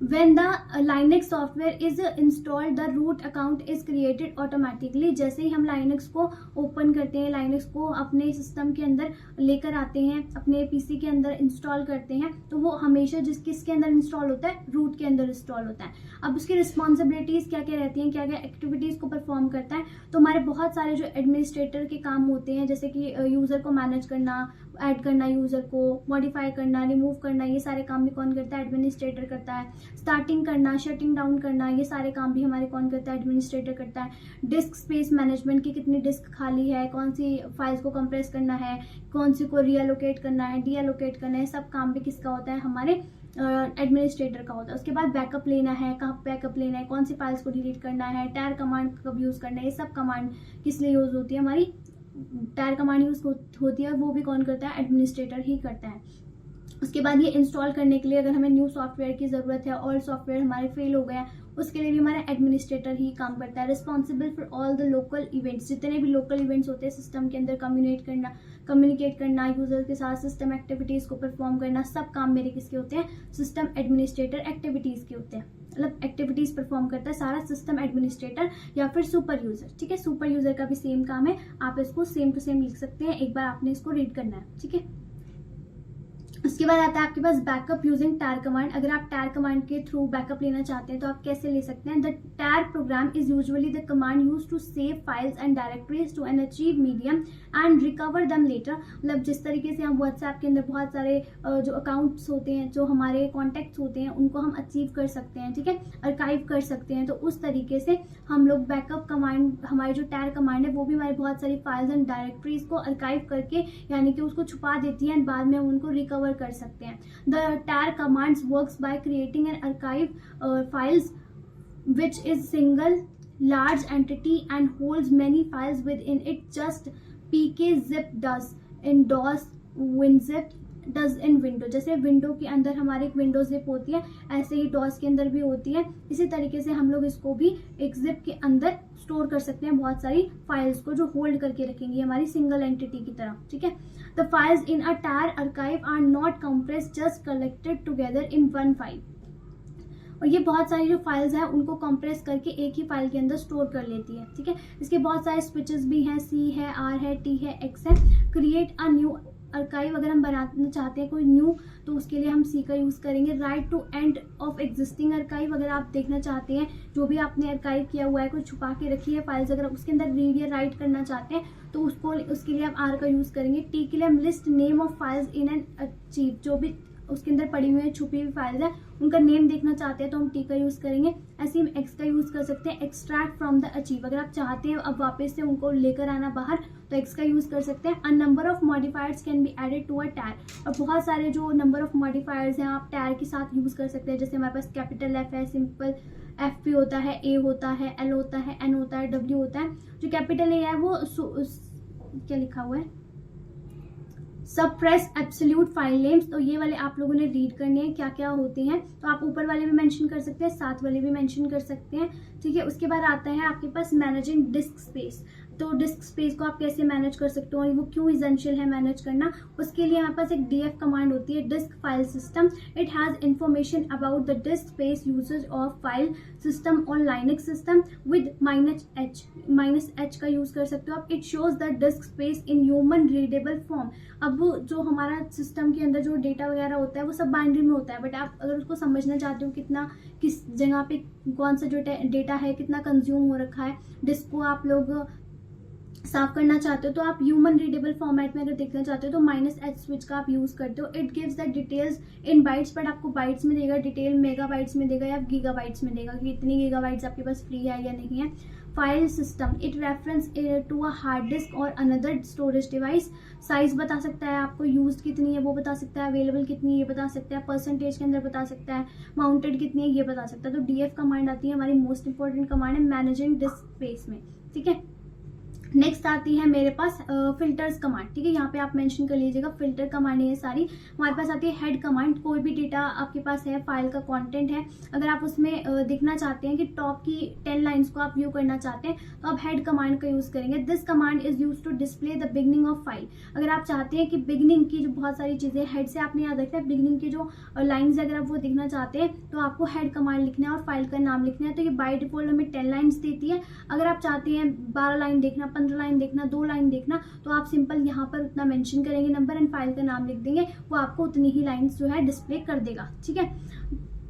when the Linux software is installed the root account is created automatically। जैसे ही हम Linux को ओपन करते हैं, Linux को अपने सिस्टम के अंदर लेकर आते हैं, अपने पीसी के अंदर इंस्टॉल करते हैं, तो वो हमेशा किसके अंदर इंस्टॉल होता है, रूट के अंदर इंस्टॉल होता है। अब उसकी रिस्पॉन्सिबिलिटीज क्या क्या रहती हैं, क्या क्या एक्टिविटीज को परफॉर्म करता है, तो हमारे बहुत सारे जो एडमिनिस्ट्रेटर के काम होते हैं, जैसे कि यूजर को मैनेज करना, ऐड करना यूज़र को, मॉडिफाई करना, रिमूव करना, ये सारे काम भी कौन करता है? एडमिनिस्ट्रेटर करता है। स्टार्टिंग करना, शटिंग डाउन करना, ये सारे काम भी हमारे कौन करता है? एडमिनिस्ट्रेटर करता है। डिस्क स्पेस मैनेजमेंट की कितनी डिस्क खाली है, कौन सी फाइल्स को कंप्रेस करना है, कौन सी को रीअलोकेट करना है, डीअलोकेट करना है, सब काम भी किसका होता है? हमारे एडमिनिस्ट्रेटर का होता है। उसके बाद बैकअप लेना है, कहाँ बैकअप लेना है, कौन सी फाइल्स को डिलीट करना है, टायर कमांड कब यूज़ करना है, ये सब कमांड किस लिए यूज़ होती है? हमारी टायर कमांड यूज़ होती है, वो भी कौन करता है? एडमिनिस्ट्रेटर ही करता है। उसके बाद ये इंस्टॉल करने के लिए अगर हमें न्यू सॉफ्टवेयर की ज़रूरत है, ओल्ड सॉफ्टवेयर हमारे फेल हो गया, उसके लिए भी हमारा एडमिनिस्ट्रेटर ही काम करता है। Responsible for all the local events, जितने भी लोकल इवेंट्स होते हैं सिस्टम के अंदर, कम्युनिकेट करना यूजर के साथ, सिस्टम एक्टिविटीज़ को परफॉर्म करना, सब काम मेरे किसके होते हैं? सिस्टम एडमिनिस्ट्रेटर एक्टिविटीज़ के होते हैं। मतलब एक्टिविटीज़ परफॉर्म करता है सारा सिस्टम एडमिनिस्ट्रेटर या फिर सुपर यूजर। ठीक है, सुपर यूजर का भी सेम काम है, आप इसको सेम टू सेम लिख सकते हैं, एक बार आपने इसको रीड करना है। ठीक है, उसके बाद आता है आपके पास बैकअप यूजिंग टायर कमांड। अगर आप टायर कमांड के थ्रू बैकअप लेना चाहते हैं तो आप कैसे ले सकते हैं? The tar program is usually the command use to save files and directories to an archive medium and recover them later. मतलब जिस तरीके से हम व्हाट्सएप के अंदर बहुत सारे जो अकाउंट्स होते हैं, जो हमारे कॉन्टैक्ट्स होते हैं, उनको हम अचीव कर सकते हैं, ठीक है, अर्काइव कर सकते हैं। तो उस तरीके से हम लोग बैकअप कमांड, हमारी जो टायर कमांड है वो भी हमारी बहुत सारी फाइल्स एंड डायरेक्टरीज को अर्काइव करके, यानी कि उसको छुपा देती है, बाद में हम उनको रिकवर कर सकते हैं। The tyre commands works by creating an archive files which is single large entity and holds many files within it, just pkzip does in DOS, WinZip does in Windows। जैसे विंडो के अंदर हमारे एक window zip होती है, ऐसे ही DOS के अंदर भी होती है। इसी तरीके से हम लोग इसको भी एक जिप के अंदर स्टोर कर सकते हैं, बहुत सारी फाइल्स को जो होल्ड करके रखेंगी हमारी सिंगल एंटिटी की तरह। ठीक है, the files in a tar archive are not compressed, just collected together in one file. और ये बहुत सारी जो फाइल्स हैं उनको कंप्रेस करके एक ही फाइल के अंदर स्टोर कर लेती है। ठीक है, इसके बहुत सारे स्विचेस भी हैं, सी है, आर है, टी है, एक्स है। क्रिएट अ न्यू अर्काइव, अगर हम बनाना चाहते हैं कोई न्यू तो उसके लिए हम सी का यूज़ करेंगे। Write to end of existing archive, अगर आप देखना चाहते हैं जो भी आपने अर्काइव किया हुआ है, कोई छुपा के रखी है फाइल्स, अगर उसके अंदर रीड या राइट करना चाहते हैं तो उसके लिए आप आर का यूज़ करेंगे। टी के लिए हम list name of files in an achieve, जो भी उसके अंदर पड़ी हुई है छुपी हुई फाइल्स है उनका नेम देखना चाहते हैं तो हम टी का यूज़ करेंगे। ऐसे हम एक्स का यूज़ कर सकते हैं। एक्सट्रैक्ट फ्रॉम द अचीव, अगर आप चाहते हैं अब वापस से उनको लेकर आना बाहर तो एक्स का यूज़ कर सकते हैं। A number of modifiers can be added to a tar, और बहुत सारे जो नंबर ऑफ मॉडिफायर्स हैं आप टायर के साथ यूज़ कर सकते हैं। जैसे हमारे पास कैपिटल एफ है, सिंपल एफ भी होता है, ए होता है, एल होता है, एन होता है, डब्ल्यू होता है। जो कैपिटल ए है वो क्या लिखा हुआ है, सप्रेस एब्सोल्यूट फाइल नेम्स, तो ये वाले आप लोगों ने रीड करने हैं क्या क्या होते हैं। तो आप ऊपर वाले भी मेंशन कर सकते हैं, साथ वाले भी मेंशन कर सकते हैं। ठीक है, उसके बाद आता है आपके पास मैनेजिंग डिस्क स्पेस। तो डिस्क स्पेस को आप कैसे मैनेज कर सकते हो और वो क्यों इसेंशियल है मैनेज करना, उसके लिए हमारे पास एक डीएफ कमांड होती है, disk file system. It has information about the disk space usage of file system on Linux system with -h का यूज़ कर सकते हो आप। It shows the disk space in human readable form. अब वो जो हमारा सिस्टम के अंदर जो डेटा वगैरह होता है वो सब बाइनरी में होता है, बट आप अगर उसको समझना चाहते हो कितना किस जगह पे कौन सा जो डेटा है कितना कंज्यूम हो रखा है, डिस्क को आप लोग साफ करना चाहते हो तो आप ह्यूमन रीडेबल फॉर्मेट में अगर देखना चाहते हो तो -h स्विच का आप यूज़ करते हो। It gives the details in bytes, but आपको बाइट्स में देगा, डिटेल मेगाबाइट्स में देगा या गीगाबाइट्स में देगा कि इतनी गीगाबाइट्स आपके पास फ्री है या नहीं है। File system, it reference to a hard disk और अनदर स्टोरेज डिवाइस। साइज बता सकता है, आपको यूज्ड कितनी है वो बता सकता है, अवेलेबल कितनी है ये बता सकता है, परसेंटेज के अंदर बता सकता है, माउंटेड कितनी है ये बता सकता है। तो डीएफ कमांड आती है हमारी मोस्ट इंपॉर्टेंट कमांड है मैनेजिंग डिस्क स्पेस में। ठीक है, नेक्स्ट आती है मेरे पास फिल्टर्स कमांड। ठीक है, यहाँ पे आप मेंशन कर लीजिएगा, फिल्टर कमांड है सारी। हमारे पास आती है हेड कमांड, कोई भी डेटा आपके पास है, फाइल का कंटेंट है, अगर आप उसमें देखना चाहते हैं कि टॉप की 10 लाइंस को आप व्यू करना चाहते हैं तो आप हेड कमांड का यूज़ करेंगे। This command is use to display the beginning of file. अगर आप चाहते हैं कि बिगनिंग की जो बहुत सारी चीज़ें, हेड से आपने याद रखा है, बिगनिंग की जो लाइन्स अगर आप वो देखना चाहते हैं तो आपको हेड कमांड लिखना है और फाइल का नाम लिखना है। तो ये बाय डिफॉल्ट हमें 10 लाइन्स देती है। अगर आप चाहते हैं 12 लाइन देखना, 15 लाइन देखना, 2 लाइन देखना, तो आप सिंपल यहाँ पर उतना मेंशन करेंगे नंबर एंड फाइल का नाम लिख देंगे, वो आपको उतनी ही लाइंस जो है डिस्प्ले कर देगा। ठीक है,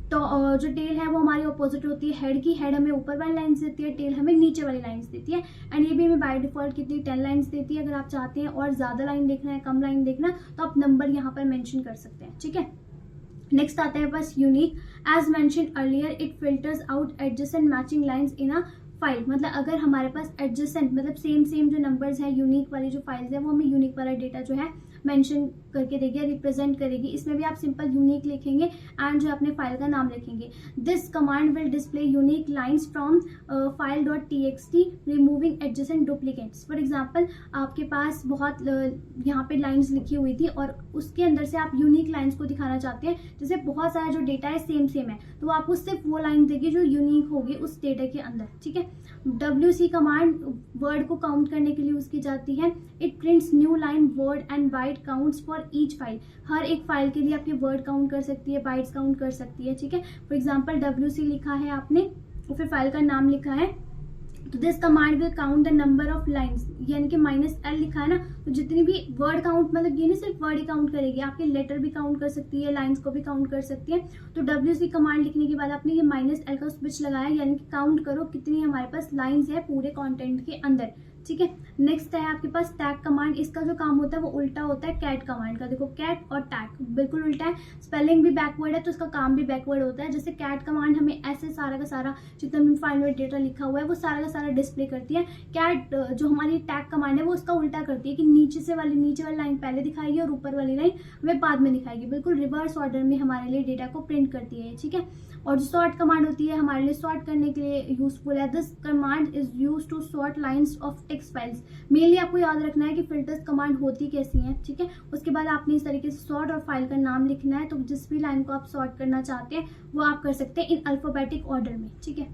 तो जो टेल है वो हमारी अपोजिट होती है हेड की। हेड हमें ऊपर वाली लाइन्स देती है, टेल हमें नीचे वाली लाइन्स देती है। एंड ये भी हमें बाय डिफॉल्ट कितनी 10 लाइन्स देती है। अगर आप चाहते हैं और ज़्यादा लाइन देखना है, कम लाइन देखना, तो आप नंबर यहाँ पर मेंशन कर सकते हैं, ठीक है। नेक्स्ट आता है बस uniq. As mention earlier it filters out adjacent matching lines in a file. मतलब अगर हमारे पास एडजेसेंट मतलब सेम जो नंबर्स हैं, यूनिक वाली जो फाइल्स है वो हमें यूनिक वाला डेटा जो है मेंशन करके देगी, रिप्रेजेंट करेगी। इसमें भी आप सिंपल यूनिक लिखेंगे एंड जो अपने फाइल का नाम लिखेंगे। This command will display unique lines from file.txt removing adjacent duplicates. For example आपके पास बहुत यहाँ पे लाइन्स लिखी हुई थी और उसके अंदर से आप यूनिक लाइन्स को दिखाना चाहते हैं, जैसे बहुत सारा जो डेटा है सेम है, तो आपको सिर्फ वो लाइन देगी जो यूनिक होगी उस डेटा के अंदर, ठीक है। WC कमांड वर्ड को काउंट करने के लिए यूज की जाती है। It prints new line word and byte counts for each file. हर एक फाइल के लिए आपके वर्ड काउंट कर सकती है, बाइट्स काउंट कर सकती है, ठीक है। फॉर एग्जाम्पल WC लिखा है आपने और फिर फाइल का नाम लिखा है, तो this command will count the number of lines, यानी कि -l लिखा है ना, तो जितनी भी वर्ड काउंट, मतलब ये नहीं सिर्फ वर्ड ही काउंट करेगी, आपके लेटर भी काउंट कर सकती है, लाइन्स को भी काउंट कर सकती है। तो WC कमांड लिखने के बाद आपने ये -l का स्विच लगाया, यानी कि काउंट करो कितनी हमारे पास लाइन्स है पूरे कॉन्टेंट के अंदर, ठीक है। नेक्स्ट है आपके पास टैग कमांड। इसका जो काम होता है वो उल्टा होता है कैट कमांड का। देखो कैट और टैग बिल्कुल उल्टा है, स्पेलिंग भी बैकवर्ड है तो इसका काम भी बैकवर्ड होता है। जैसे कैट कमांड हमें ऐसे सारा का सारा जितना भी फाइल में डेटा लिखा हुआ है वो सारा का सारा डिस्प्ले करती है। कैट जो हमारी टैग कमांड है वो उसका उल्टा करती है कि नीचे वाली लाइन पहले दिखाएगी और ऊपर वाली लाइन हमें बाद में दिखाएगी। बिल्कुल रिवर्स ऑर्डर में हमारे लिए डेटा को प्रिंट करती है, ठीक है। और जो सॉर्ट कमांड होती है हमारे लिए सॉर्ट करने के लिए यूजफुल है। This command is use to sort lines of text files. Mainly आपको याद रखना है कि फिल्टर्स कमांड होती कैसी है, ठीक है। उसके बाद आपने इस तरीके से सॉर्ट और फाइल का नाम लिखना है, तो जिस भी लाइन को आप सॉर्ट करना चाहते हैं वो आप कर सकते हैं इन अल्फाबेटिक ऑर्डर में, ठीक है।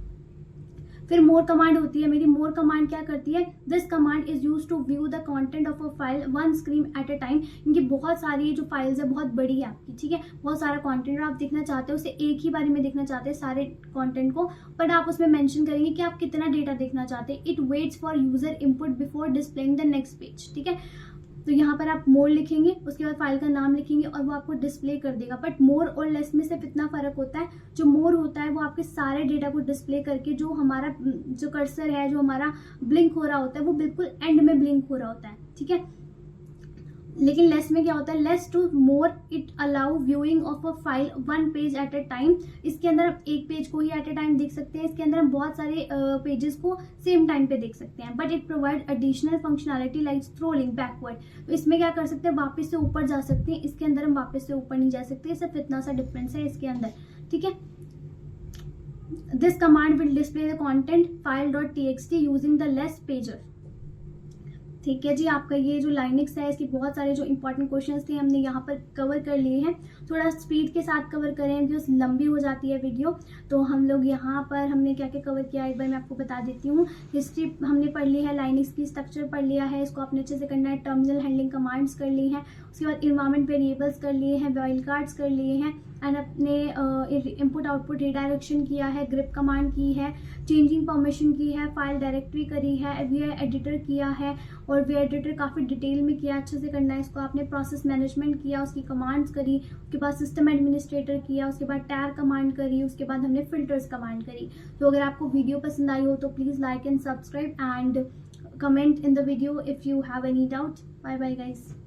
फिर मोर कमांड होती है मेरी। मोर कमांड क्या करती है, this command is use to view the content of a file one screen at a time. इनकी बहुत सारी जो फाइल्स है बहुत बड़ी है आपकी, ठीक है, बहुत सारा कंटेंट आप देखना चाहते हो, उसे एक ही बारे में देखना चाहते हैं सारे कंटेंट को, बट आप उसमें मेंशन करेंगे कि आप कितना डेटा देखना चाहते हैं। It waits for user input before displaying the next page, ठीक है। तो यहाँ पर आप मोर लिखेंगे, उसके बाद फाइल का नाम लिखेंगे और वो आपको डिस्प्ले कर देगा। बट मोर और लेस में सिर्फ इतना फर्क होता है, जो मोर होता है वो आपके सारे डेटा को डिस्प्ले करके जो हमारा जो कर्सर है, जो हमारा ब्लिंक हो रहा होता है वो बिल्कुल एंड में ब्लिंक हो रहा होता है, ठीक है। लेकिन लेस में क्या होता है, less to more it allow viewing of a file one page at a time. इसके अंदर हम एक पेज को ही एट अ टाइम देख सकते हैं, इसके अंदर हम बहुत सारे पेजेस को सेम टाइम पे देख सकते हैं। But it provide additional functionality like scrolling backward. तो इसमें क्या कर सकते हैं, वापस से ऊपर जा सकते हैं, इसके अंदर हम वापस से ऊपर नहीं जा सकते, सिर्फ इतना सा डिफरेंस है इसके अंदर, ठीक है। This command will display the content file.txt using the less pager. ठीक है जी, आपका ये जो लाइनक्स है इसके बहुत सारे जो इंपॉर्टेंट क्वेश्चंस थे हमने यहाँ पर कवर कर लिए हैं। थोड़ा स्पीड के साथ कवर करें क्योंकि लंबी हो जाती है वीडियो। तो हम लोग यहाँ पर हमने क्या क्या कवर किया एक बार मैं आपको बता देती हूँ। हिस्ट्री हमने पढ़ ली है, लाइनक्स की स्ट्रक्चर पढ़ लिया है, इसको आपने अच्छे से करना है। टर्मिनल हैंडलिंग कमांड्स कर ली हैं, उसके बाद इन्वायरमेंट वेरिएबल्स कर लिए हैं, वाइल्ड कार्ड्स कर लिए हैं, एंड अपने इनपुट आउटपुट रिडायरेक्शन किया है, ग्रिप कमांड की है, चेंजिंग परमिशन की है, फाइल डायरेक्टरी करी है, वी एडिटर किया है और वी एडिटर काफ़ी डिटेल में किया, अच्छे से करना है इसको। आपने प्रोसेस मैनेजमेंट किया, उसकी कमांड्स करी, उसके बाद सिस्टम एडमिनिस्ट्रेटर किया, उसके बाद टैर कमांड करी, उसके बाद हमने फिल्टर्स कमांड करी। तो अगर आपको वीडियो पसंद आई हो तो please like and subscribe and comment in the video if you have any doubt. Bye bye guys.